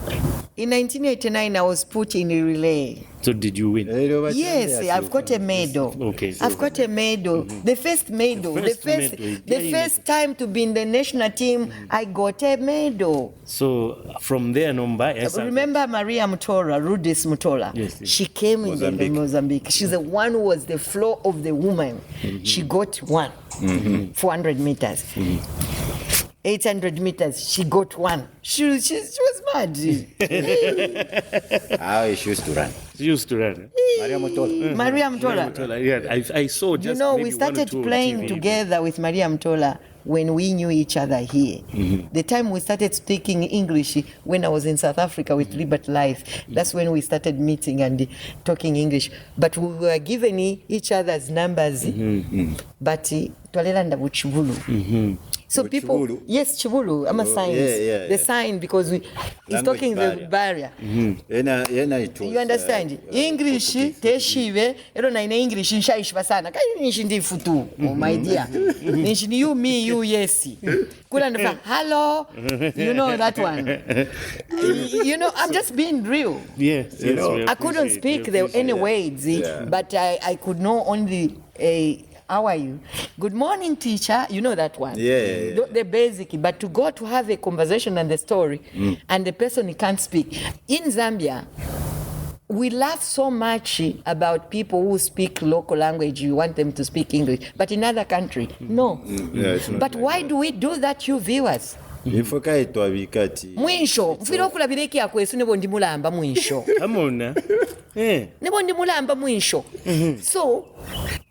In 1989, I was put in a relay. So did you win? Yes, I've got a medal. Okay. So I've got a medal. The first medal. The first time to be in the national team, I got a medal. So from there, remember Maria Mutola, Rudis Mutola? Yes. She came in Mozambique. She's the one who was the floor of the woman. She got one. 400 meters. 800 meters, she got one. She was mad. How she used to run? She used to run. Maria Mutola. Yeah, I saw just we started playing together with Maria Mutola when we knew each other here. The time we started speaking English when I was in South Africa with Liberty Life, that's when we started meeting and talking English. But we were given each other's numbers, but twalelanda buchibulu. So people, Chibulu? yes, Chibulu, I'm a sign. The sign, because he's talking barrier. the barrier. You understand? English, English, teshive, ero na ina English nshaishwa sana. Kai nishi ndifu tu, oh my dear. Nishi ni you, me, you, yes. Kula nfa, hello. You know that one. You know, I'm just being real. Yes, You know, we I couldn't speak any words, but I could know only how are you? Good morning, teacher. You know that one. The basic. But to go to have a conversation and the story, and the person can't speak. In Zambia, we laugh so much about people who speak local language. You want them to speak English. But in other country, no. it's not But like why that. do we do that, you viewers? Ifoka itwabika ati. Mwinsho, mfira okulabira ekyakwesi nebo ndi mulamba mwinsho. Come on now. Nebo ndi mulamba mwinsho. So,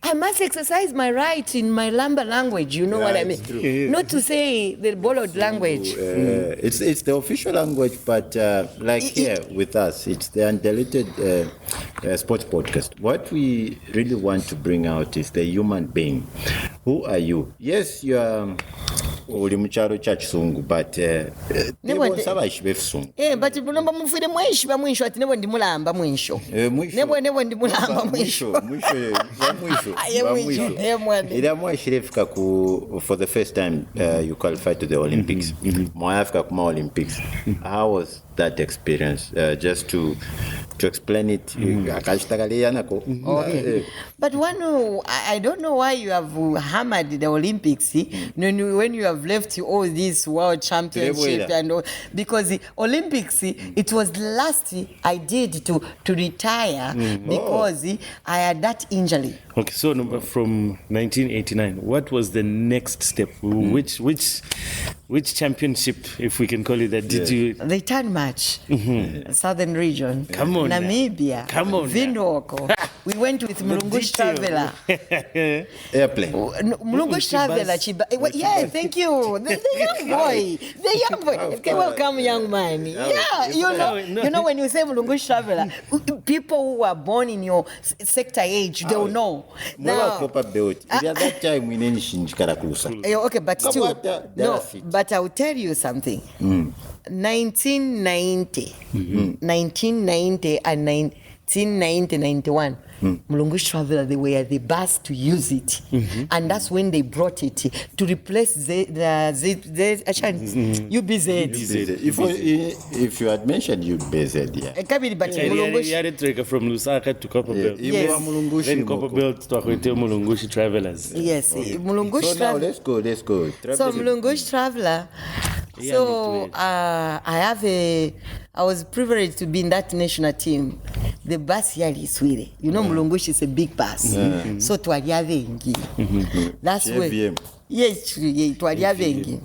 I must exercise my right in my Lamba language, you know what I mean? it's true. Not to say the borrowed language. It's the official language, but like here with us, it's the Undiluted Sports Podcast. What we really want to bring out is the human being. Who are you? Yes, you are uli mucharo cha chisungu, but nebo saba ishibe fisungu. But nomba mufire mwinsho ati nebo ndi mulamba mwinsho. Nebo ndi mulamba mwinsho. Ila ishirefika for the first time you qualified to the Olympics. Mwafika kuma Olympics. How was that experience? Just to explain it. Okay. But I don't know why you have hammered the Olympics when you have left all these world championships and all, because the Olympics it was the last I did to retire because I had that injury. Okay, so from 1989, what was the next step? Which championship, if we can call it that, did you? The third match, Southern region. Come on, Namibia. Come on, Vindoko. We went with Mulungush Traveler. Airplane. Mulungush Traveler. Yeah, thank you. The young boy. The young boy. Okay, welcome, young man. Yeah, you know when you say Mulungush Traveler, people who are born in your sector age, they will know. Now, that time we didn't change Karakusa. okay, but still, no. But I will tell you something. 1990 and 1991, Mulungush Traveler, they were the bus to use it, and that's when they brought it to replace the UBZ. If you had mentioned UBZ, You had a tracker from Lusaka to Copperbelt. Yes. Then Copperbelt to Mulungushi Travelers. Yes, Mulungush So now Traveler. let's go. So Mulungush Traveler. So I was privileged to be in that national team. The bus here is Sweden. You know, Mulungush is a big bus. So twalia vengi. That's where. Yes, twalia vengi.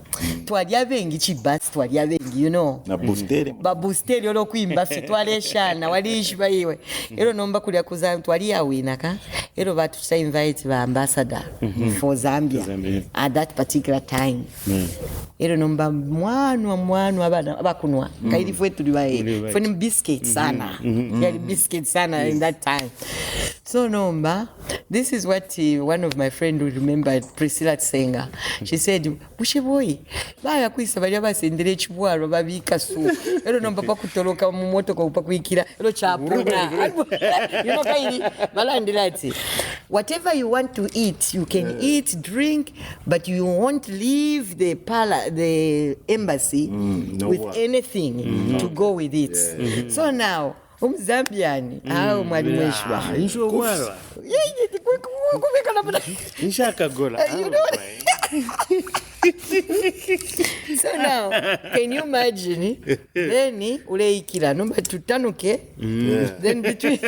Twalia vengi chibas twalia vengi, you know. Na boosteri. Ba boosteri olo kuimba fitwale shana waliishi baiwe. Ero nomba kulia kuza twalia wina ka. Ero batu cha invite ba ambassador for Zambia at that particular time. Ero nomba mwanu abakunwa. Kaidi fwe tuliwae. Fwe biscuits sana. Yeah, biscuits sana in that time. So nomba, this is what one of my friends will remember, Priscilla Tsenga. She said, "Bushe boy, baya kwisa bali abasendere chibwaro babika su. Ero nomba pakutoloka mu moto ko pakuikira. Ero chapuna." You know kaidi balandilati. Whatever you want to eat, you can eat, drink, but you won't leave the embassy with anything to go with it. So now, Zambiani, how mwalimueshwa. Insho gwara. Nshaka gola. You know what? So now, can you imagine? Then uleikira number tutanuke. Then between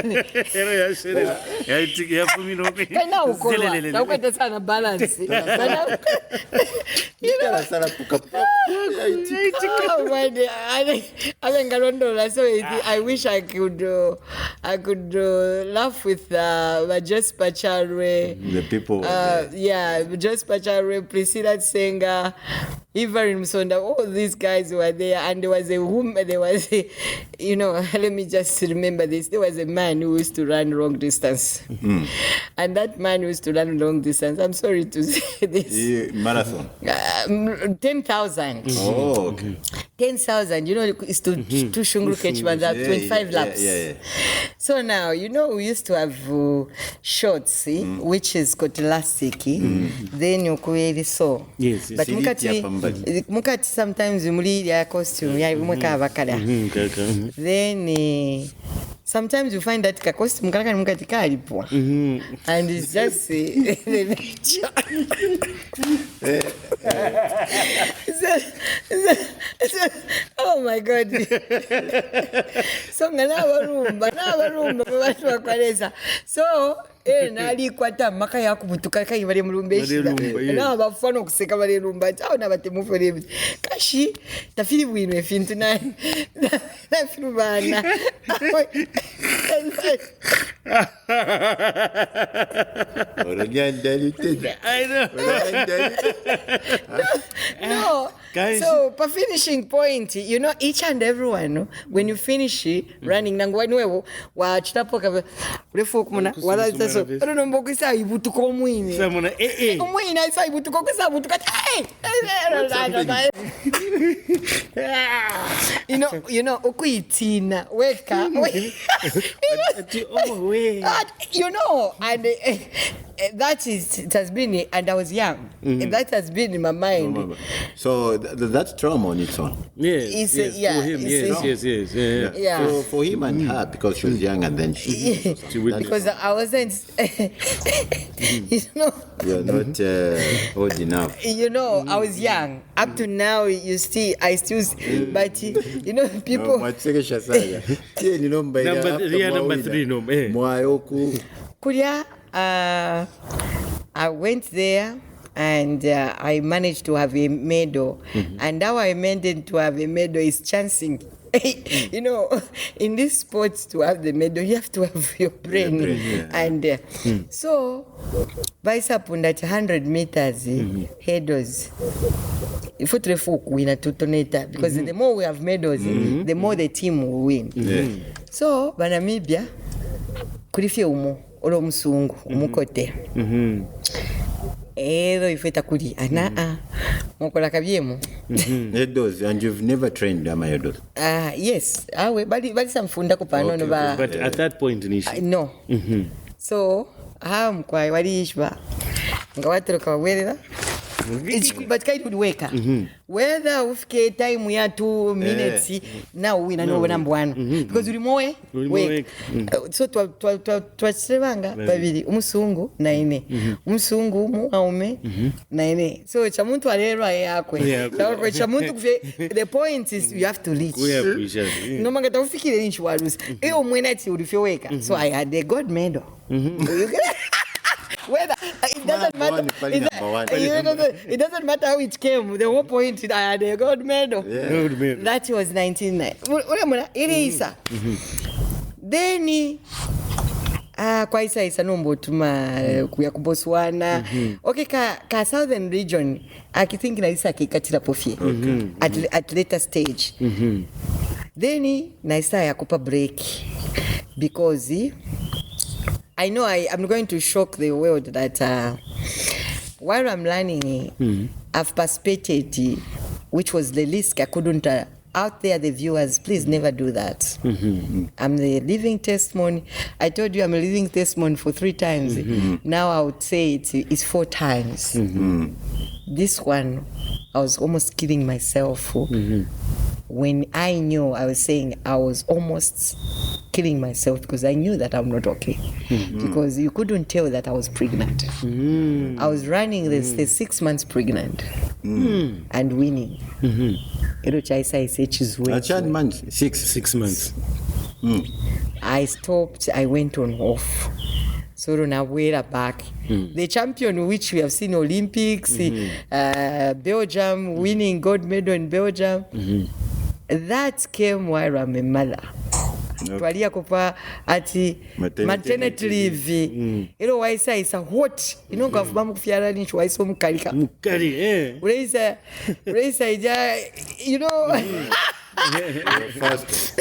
kana ukola. Na ukwenda sana balance. Oh my God. So I wish I could laugh with Majes Pacharwe. The people. Majes Pacharwe, Priscilla Tsenga. Masenga, Ivarin Msonda, all these guys were there, and there was a woman, let me just remember this. There was a man who used to run long distance. And that man who used to run long distance, I'm sorry to say this. Marathon. 10,000. Oh, okay. 10,000, it's to Shungru Kechmanza, 25 laps. Yeah. So now, we used to have shorts, which is got elastic. Then you create so. Yes. But mukati sometimes you need a costume. Then sometimes you find that ka costume mukati kalipo. And it's just the nature. Oh my God. So nabarumba batu bakwaleza. So nali kwata maka yakubutuka kai bari mulumbeshira. Na bafano kuseka bari lumba. Aho nabatemufere. Kashi tafiri bwino efintu na filu bana. I know. No. Guys. So, for finishing point, each and everyone, when you finish running, nangwaniwewo wachitapo ka urefu kumuna wala taso ronombo kisa ibutuko omwine Samona omwine isa ibutuko kisa butuka ukuitina weka and it has been, and I was young. That has been in my mind. So that's trauma on its own. Yes. For him, yes. Yeah. So for him and her, because she was young and then she because I wasn't, you're not old enough. I was young. Up to now, I still, but people. Number 3, Kuria, I went there and I managed to have a medal. And how I managed to have a medal is chancing. In this sport, to have the medal, you have to have your brain. And so, by upon that 100 meters, hurdles, if we win a tutoneta, because the more we have medals, the more the team will win. So, Banamibia, kurifia olo musungu umukote ifeta kuli mokola kabyemu hedos. And you've never trained hedos? Yes, awe bali samfunda ko panono ba, but at that point no. So mkwai walishwa ngawatoroka werera but kai could wake up. Whether ufike time ya 2 minutes now we know number 1 because ulimoe wake. So twachebanga babiri umusungu na ine umusungu muaume na ine. So cha muntu alero yakwe kwa cha muntu the point is you have to reach. No mangata ufikire inchi warusi mwene ulifio weka. So I had the gold medal. Whether it doesn't matter, it doesn't matter how it came. The whole point is I had a gold medal. That was 1990. Then kwa isa nombo tuma kuya kuboswana. Okay, ka southern region I think na isa kikatira pofie at later stage. Then na isa yakupa break because I know I'm going to shock the world that while I'm learning, I've participated, which was the least I couldn't. Out there, the viewers, please never do that. I'm the living testimony. I told you I'm a living testimony for 3 times. Now I would say it's 4 times. This one, I was almost killing myself. When I knew, I was saying I was almost killing myself because I knew that I'm not okay. Because you couldn't tell that I was pregnant. I was running this 6 months pregnant and winning. Six months. I stopped, I went on off. So now we're back. The champion which we have seen Olympics, Belgium, winning gold medal in Belgium, that came while I'm a mother. twali yakupa ati maternity leave ero waisa isa hot kavuba mu kufyala ni waisa omukalika ureisa ija First,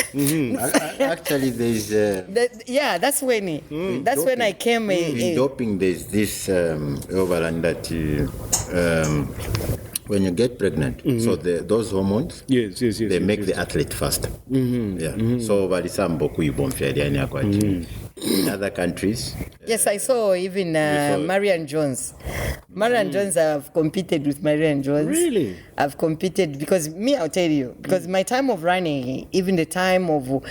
actually, there's that's when I came in doping. There's this overland that when you get pregnant, so those hormones, they make the athlete faster. So, in other countries. Yes, I saw even Marian Jones. Marian Jones, I've competed with Marian Jones. Really? I've competed because I'll tell you, because my time of running, even the time of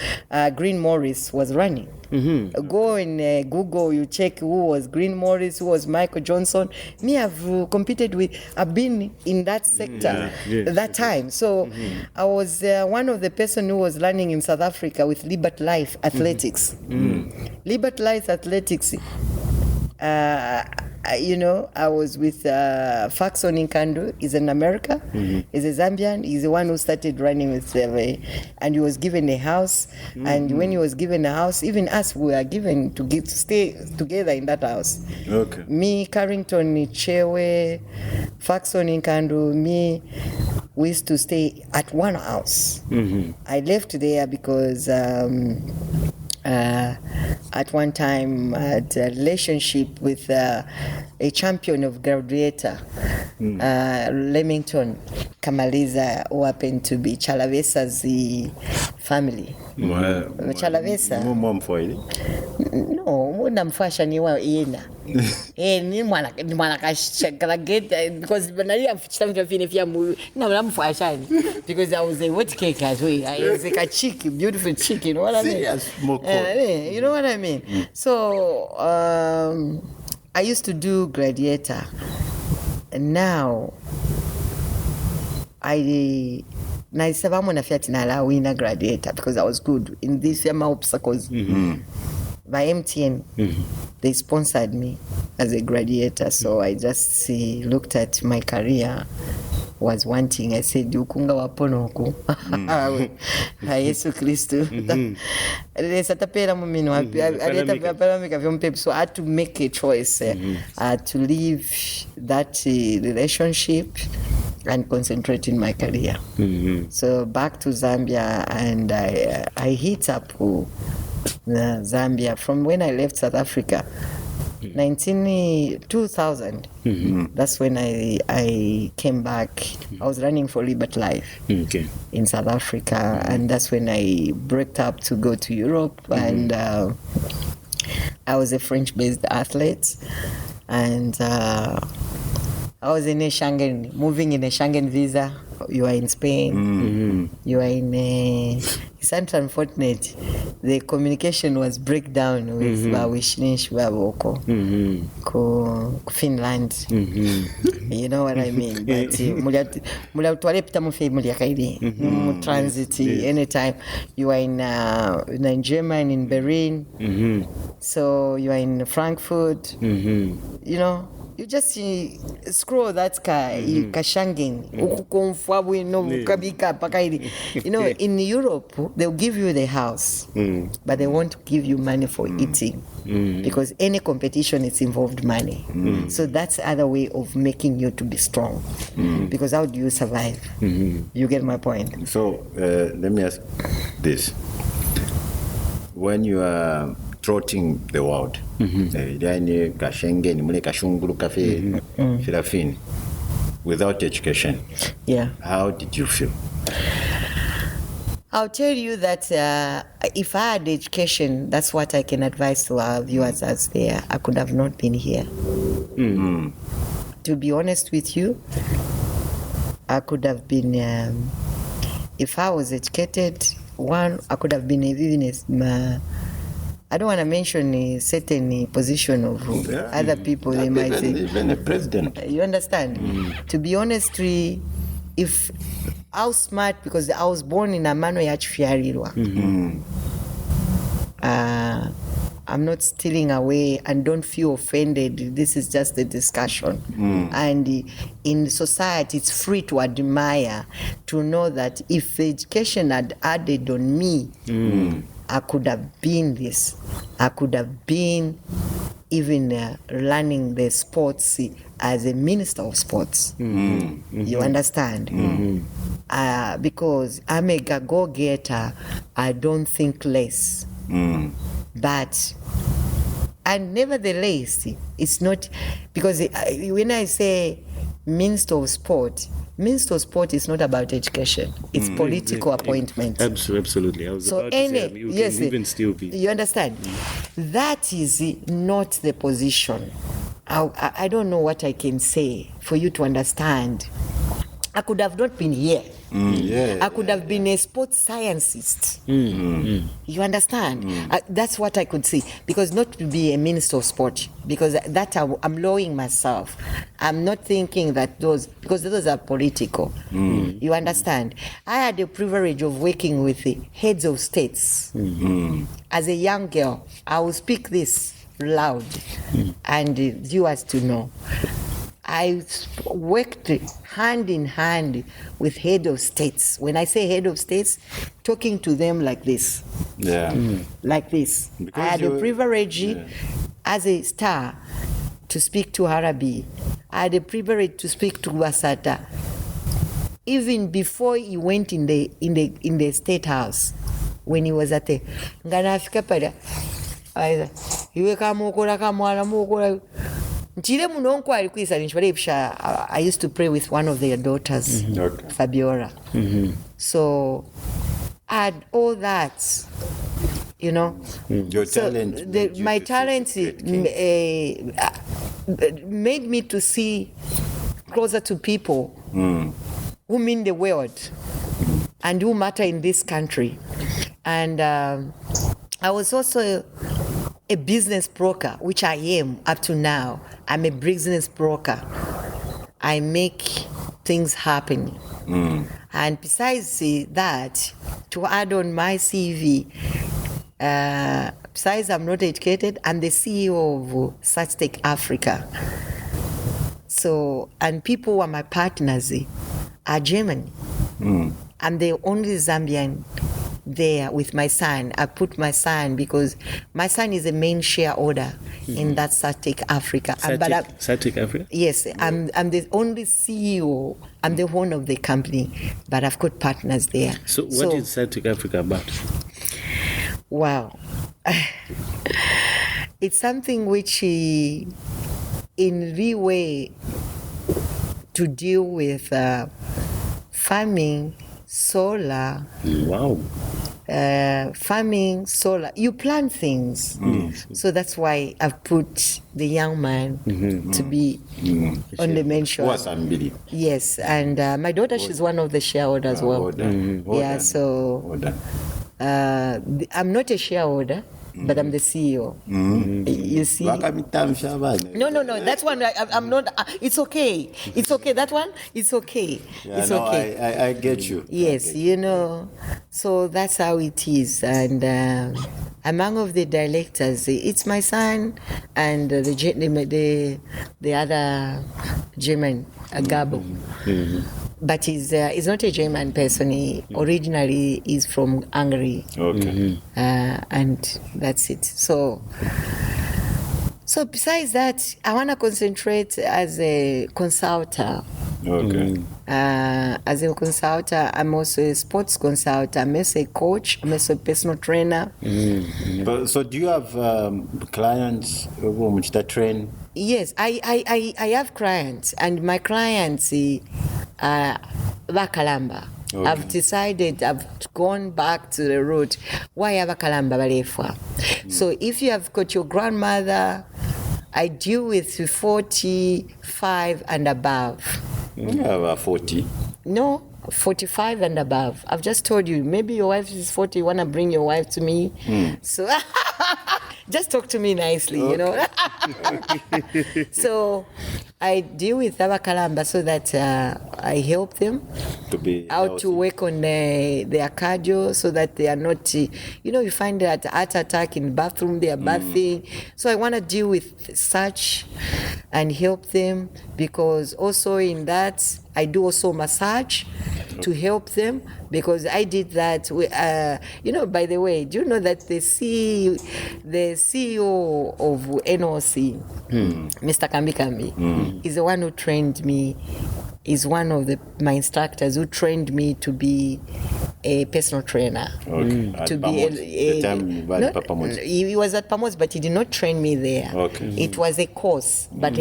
Green Morris was running. Go in Google, you check who was Green Morris, who was Michael Johnson. I've competed with, I've been in that sector that time. So I was one of the person who was running in South Africa with Liberty Life Athletics. Liberty Life Athletics, I was with Faxon Nkandu. He's in America. He's a Zambian. He's the one who started running with and he was given a house. And when he was given a house, even us, we were given to stay together in that house. Okay. Me, Carrington, Chewe, Faxon Nkandu, me, we used to stay at one house. I left there because at one time I had a relationship with a champion of Gladiator, Leamington Kamaliza, who happened to be Chalavesa's family. Chalavesa? No, namfasha niwa yena. Ni mwana kashageta because banali amfuchita mfine mu na namfasha because I was a wet cake as well. I was like a chick, beautiful chick, you know what I mean? You know what I mean? So I used to do Gladiator. And now naisabamo na fiat na winner Gladiator because I was good in these obstacles. By MTN, they sponsored me as a Gladiator. So I just looked at my career, was wanting. I said, "Ukunga wapono ku." Yesu Kristo. So I had to make a choice to leave that relationship and concentrate in my career. So back to Zambia, and I hit up Zambia from when I left South Africa. 2000. That's when I came back. I was running for Liberty Life in South Africa, and that's when I broke up to go to Europe. And I was a French-based athlete, and I was in a Schengen, moving in a Schengen visa. You are in Spain. You are in it's unfortunate. The communication was breakdown with Bawishnish Baboko Finland. You know what I mean? But transit anytime. You are in Germany, in Berlin. So you are in Frankfurt. You know. You just scroll that car, Kashangin, you know, in Europe, they'll give you the house, but they won't give you money for eating because any competition is involved money. So that's the other way of making you to be strong because how do you survive? You get my point? So let me ask this. When you are trotting the world, without education, how did you feel? I'll tell you that if I had education, that's what I can advise to our viewers as there. I could have not been here. To be honest with you, I could have been, if I was educated, I could have been even I don't want to mention a certain position of other people. They might say, even a president. You understand? To be honest, if I was smart because I was born in Amano Yachifiarirwa. I'm not stealing away and don't feel offended. This is just a discussion. And in society, it's free to admire, to know that if education had added on me, I could have been this. I could have been even running the sports as a minister of sports. You understand? Because I'm a go-getter, I don't think less. But, and nevertheless, it's not, because when I say minister of sport is not about education. It's political appointment. Absolutely. I was about to say, you can even still be. You understand? That is not the position. I don't know what I can say for you to understand. I could have not been here. I could have been a sports scientist. You understand? That's what I could say. Because not to be a minister of sport, because that I'm lowering myself. I'm not thinking that because those are political. You understand? I had the privilege of working with the heads of states. As a young girl, I will speak this loud and viewers to know. I worked hand in hand with head of states. When I say head of states, talking to them like this. Like this. Because I had the privilege as a star to speak to Harabi. I had the privilege to speak to Wasata. Even before he went in the state house, when he was at the Nganafika Pada, I used to pray with one of their daughters, Fabiola. So I had all that, you know. Your talent. My talent made me to see closer to people who mean the world and who matter in this country. And I was also a business broker, which I am up to now. I'm a business broker. I make things happen. And besides that, to add on my CV, besides I'm not educated, I'm the CEO of Satec Africa. So, and people who are my partners are German. I'm the only Zambian there with my son. I put my son because my son is a main shareholder in that Satec Africa. Satec Africa? Yes, I'm the only CEO. I'm the owner of the company, but I've got partners there. So what is Satec Africa about? Wow. It's something which in the way to deal with farming, solar. Wow. Farming, solar, you plant things. So that's why I've put the young man to be on the main show. Yes, and my daughter, she's one of the shareholders as well. So I'm not a shareholder, but I'm the CEO. You see? No. That's one. I'm not. It's okay. It's okay. That one. It's okay. It's okay. I get you. Yes, you know. So that's how it is. And among of the directors, it's my son and the other German, Gabo. But he's not a German person. He originally is from Hungary. Okay. And that's it. So besides that, I want to concentrate as a consultant. Okay. As a consultant, I'm also a sports consultant. I'm also a coach. I'm also a personal trainer. So do you have clients whom you train? Yes, I have clients, and my clients are Bakalamba. Okay. I've decided, I've gone back to the root. Why Bakalamba Balefwa? So if you have got your grandmother, I deal with 45 and above. About 40. No, 45 and above. I've just told you, maybe your wife is 40, you want to bring your wife to me. So just talk to me nicely, you know. So I deal with Abakalamba so that I help them to work on their cardio so that they are not, you find that heart attack in the bathroom, they are bathing. So I want to deal with such and help them, because also in that I do also massage to help them, because I did that. By the way, do you know that the CEO of NOC, Mr. Kambi, is the one who trained me, is one of my instructors who trained me to be a personal trainer. Okay. He was at Pamos, but he did not train me there. Okay. It was a course, but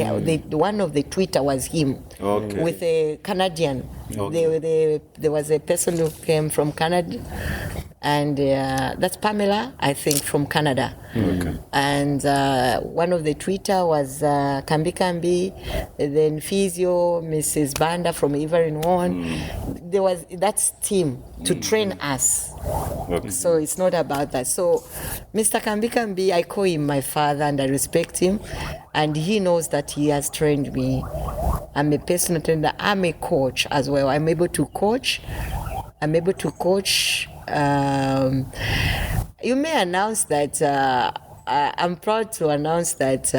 one of the Twitter was him, with a Canadian. Okay. There was a person who came from Canada, and that's Pamela, I think, from Canada. Okay. And one of the Twitter was Kambi, then Physio, Mrs. Banda from Everin One. There was that team to train us. Okay. So it's not about that. So Mr. Kambi, I call him my father and I respect him. And he knows that he has trained me. I'm a personal trainer. I'm a coach as well. I'm able to coach. You may announce that I'm proud to announce that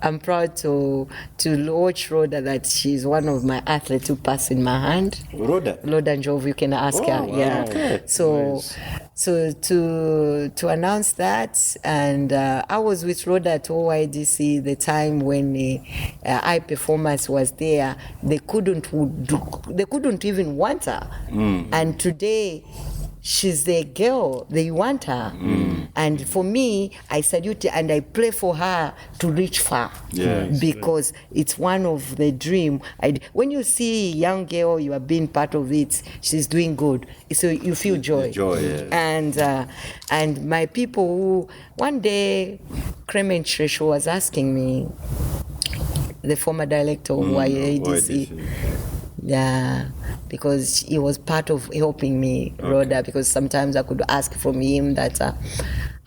I'm proud to watch Rhoda, that she's one of my athletes who passed in my hand. Rhoda Njov, you can ask her. Wow. Yeah. Okay. So, Nice. so to announce that, and I was with Rhoda at OYDC the time when high performance was there. They couldn't even want her, and today she's the girl they want her. And for me, I salute her and I pray for her to reach far. Yes. Because it's one of the dream. When you see a young girl, you are being part of it, she's doing good, so you feel joy. Joy, yeah. And my people who, one day, Clement Shresho was asking me, the former director of YADC, yeah, because he was part of helping me, Rhoda, because sometimes I could ask from him that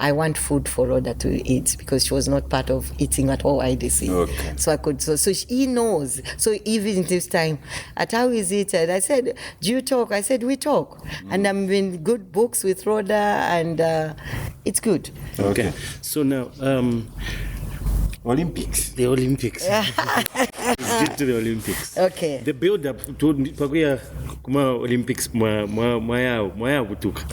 I want food for Rhoda to eat, because she was not part of eating at all IDC. Okay. So I could, so he knows. So even this time, at how is it? And I said, do you talk? I said, we talk. And I'm in good books with Rhoda, and it's good. Okay. So now, Olympics. the Olympics. Let's get to the Olympics. Okay. The build up to pakuya kuma Olympics mwaya kutuka.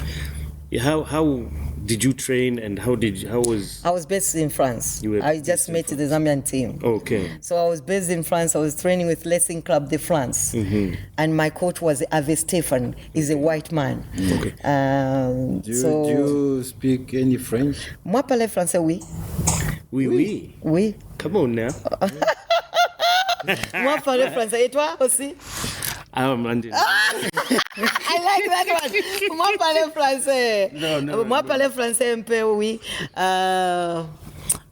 How did you train, and how was? I was based in France. You were I based just in met the Zambian team. Okay. So I was based in France. I was training with Racing Club de France, and my coach was Ave Stefan. He's a white man. Okay. Do you speak any French? Moi parle français, oui. Oui. Oui. Come on now. Moi parle français. Et toi aussi? I'm London. I like that one. Moi parle français. No. Moi parle français un peu, oui.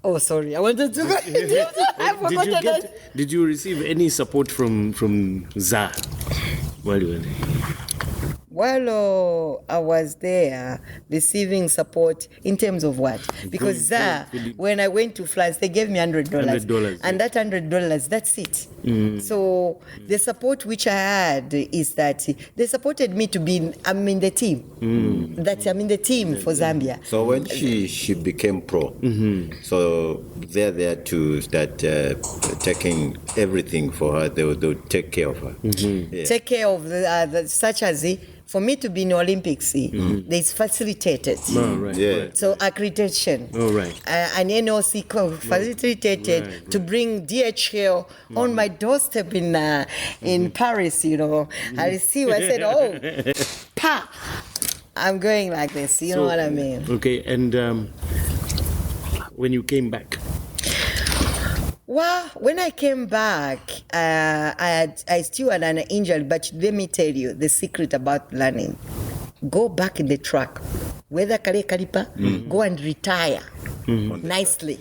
Oh, sorry. I wanted to go. I forgot that. Did you receive any support from ZA while you were there? While I was there, receiving support in terms of what? Because when I went to France, they gave me $100. $100, and that $100, that's it. So the support which I had is that they supported me to be, I'm in the team. That I'm in the team for Zambia. So when she became pro, so they're there to start taking everything for her. They'll take care of her. Yeah. Take care of such as for me to be in Olympics, there's facilitated. Oh, right. Yeah. Right. So accreditation. Oh, right. An NOC facilitated Right. to bring DHL on my doorstep in Paris, I receive, I said, oh, pa, I'm going like this, you know what I mean? Okay, and when you came back? Well, when I came back, I still had an injury, but let me tell you the secret about learning. Go back in the track. Whether Kalipa, go and retire nicely.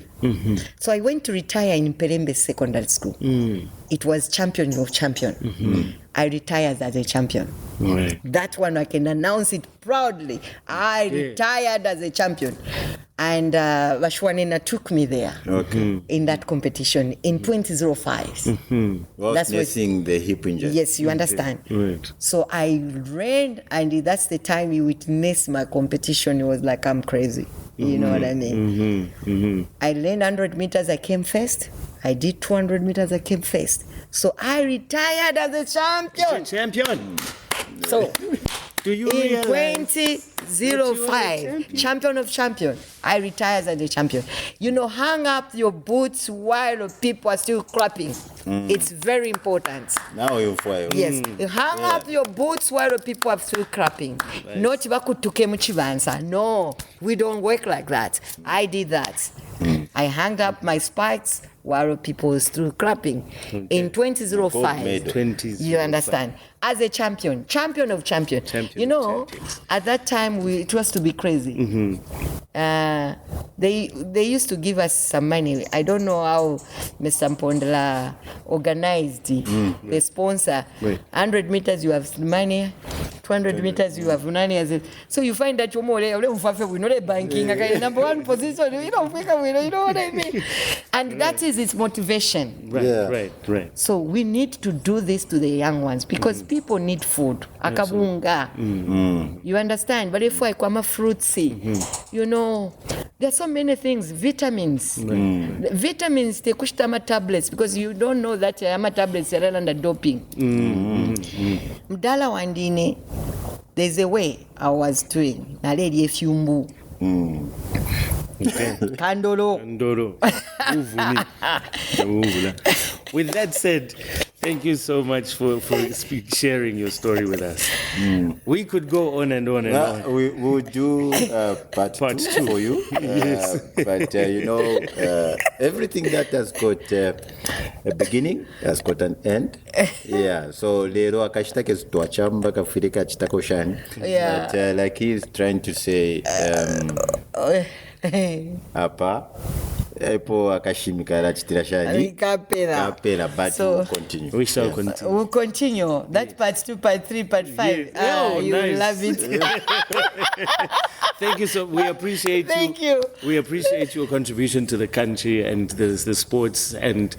So I went to retire in Perembe Secondary School. It was champion of champion. I retired as a champion. Right. That one I can announce it proudly. I retired as a champion. And Vashwanena took me there in that competition in 2005. Was nursing the hip injury. Yes, you understand. Right. So I ran, and that's the time you witnessed my competition. It was like I'm crazy. You know what I mean? I ran 100 meters, I came first. I did 200 meters, I came first. So I retired as a champion. So Do you in realize 2005, champion of champion, I retired as a champion. You know, hang up your boots while people are still clapping. It's very important. Now you fire. Yes, hang up your boots while people are still clapping. Not bakutuke muchibanza. No, we don't work like that. I did that. I hung up my spikes while people were still clapping. In 2005. You understand? As a champion of champion. You know, at that time it was to be crazy. They used to give us some money. I don't know how Mr. Mpondela organized the sponsor. 100 meters you have money, 200 meters you have money. So you find that you're more banking, number one position, you know what I mean? And that is its motivation. Right. So we need to do this to the young ones because people need food. Akabunga. You understand? But if I come a fruitsy, you know, there are so many things. Vitamins. Vitamins, they kushtama tablets because you don't know that ama tablets are under doping. Mdala wandine, there's a way I was doing. Naledi efyumbu. Kandolo. With that said, thank you so much for sharing your story with us. We could go on and on and on. We will do part two for you. Yes. But, you know, everything that has got a beginning has got an end. Yeah. So, lero akashitake tuachamba kafirika chitako shani. Yeah. But like he's trying to say, apa. Epo akashimikara chitira shani. Kapera, but So, we'll continue. We shall continue. We'll continue. That part 2, part 3, part 5. Yeah. You will love it. Thank you so much. We appreciate Thank you. We appreciate your contribution to the country and the sports and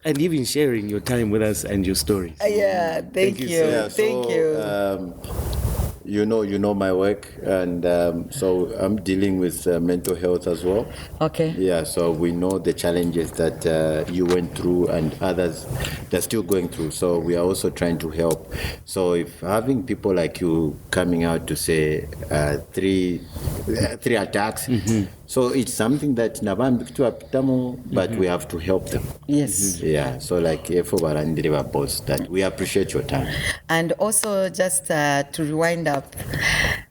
even sharing your time with us and your stories. Yeah, thank you. Yeah, Thank so, you. You know my work, and so I'm dealing with mental health as well. Okay. Yeah, so we know the challenges that you went through and others they're still going through. So we are also trying to help. So if having people like you coming out to say three attacks, so it's something that but we have to help them. Yes. Yeah, so like that we appreciate your time. And also just to rewind up,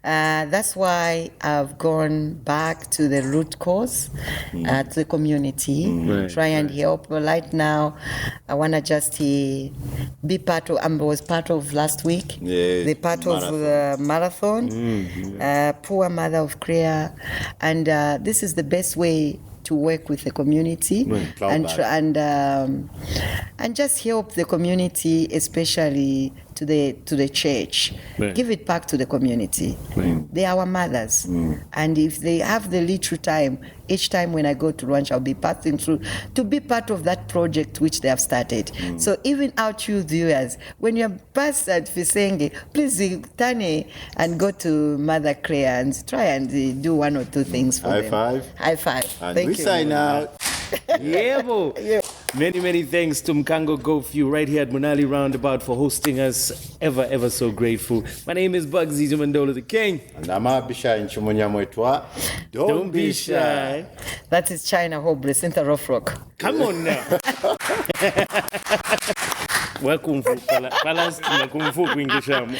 that's why I've gone back to the root cause, to the community, try and help. Right now, I want to just be part of, I was part of last week, the part of the marathon, poor mother of Korea, and this is the best way to work with the community and just help the community, especially to the church. Give it back to the community. They are our mothers, and if they have the little time, each time when I go to lunch, I'll be passing through to be part of that project which they have started. So even out you viewers, when you're past at Fisenge, please turn and go to Mother Claire and try and do one or two things for them. High five. And Thank we you. sign out. Yeah. Many thanks to Mkango Gofew right here at Munali Roundabout for hosting us. Ever so grateful. My name is Bugsy Mandola the King. And I'm Abisha Nchumunyamwetwa. Don't be shy. That is China Hoble, Center of Rock. Come on now. Welcome for Palestine. Kung Fu Kwingisham. You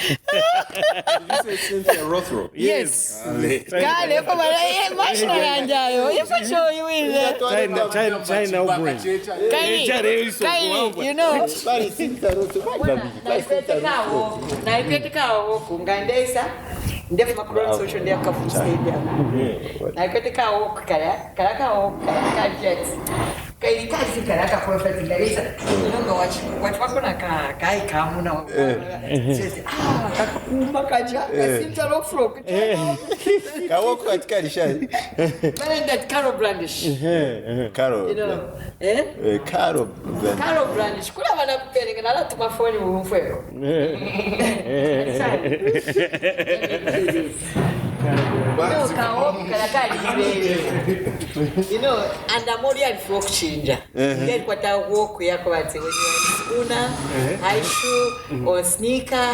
say Cynthia Rothrock? Yes. Kale kwa mashina yanjayo. Ifa show you in there. China brain. Kaili, you know. Naipetika huku ngandesa ndefu makuroni social ndia kafu stadium. Naipetika huku kalaka huku kalaka jets. Kaili kazi kalaka prophet ndarisa. Nongo watu wako na kai kamuna. Kakakumba kaja kasimta rofro. Kawoko katika lishani. But that Carol Brandish. Carol. You know, Carol Brandish. Kula wanapeleka na latu mafoni mfweo. No, kaoka You know, and I'm already at folk change. Then what I walk, we are going to when you're in schooner, high shoe, or sneaker,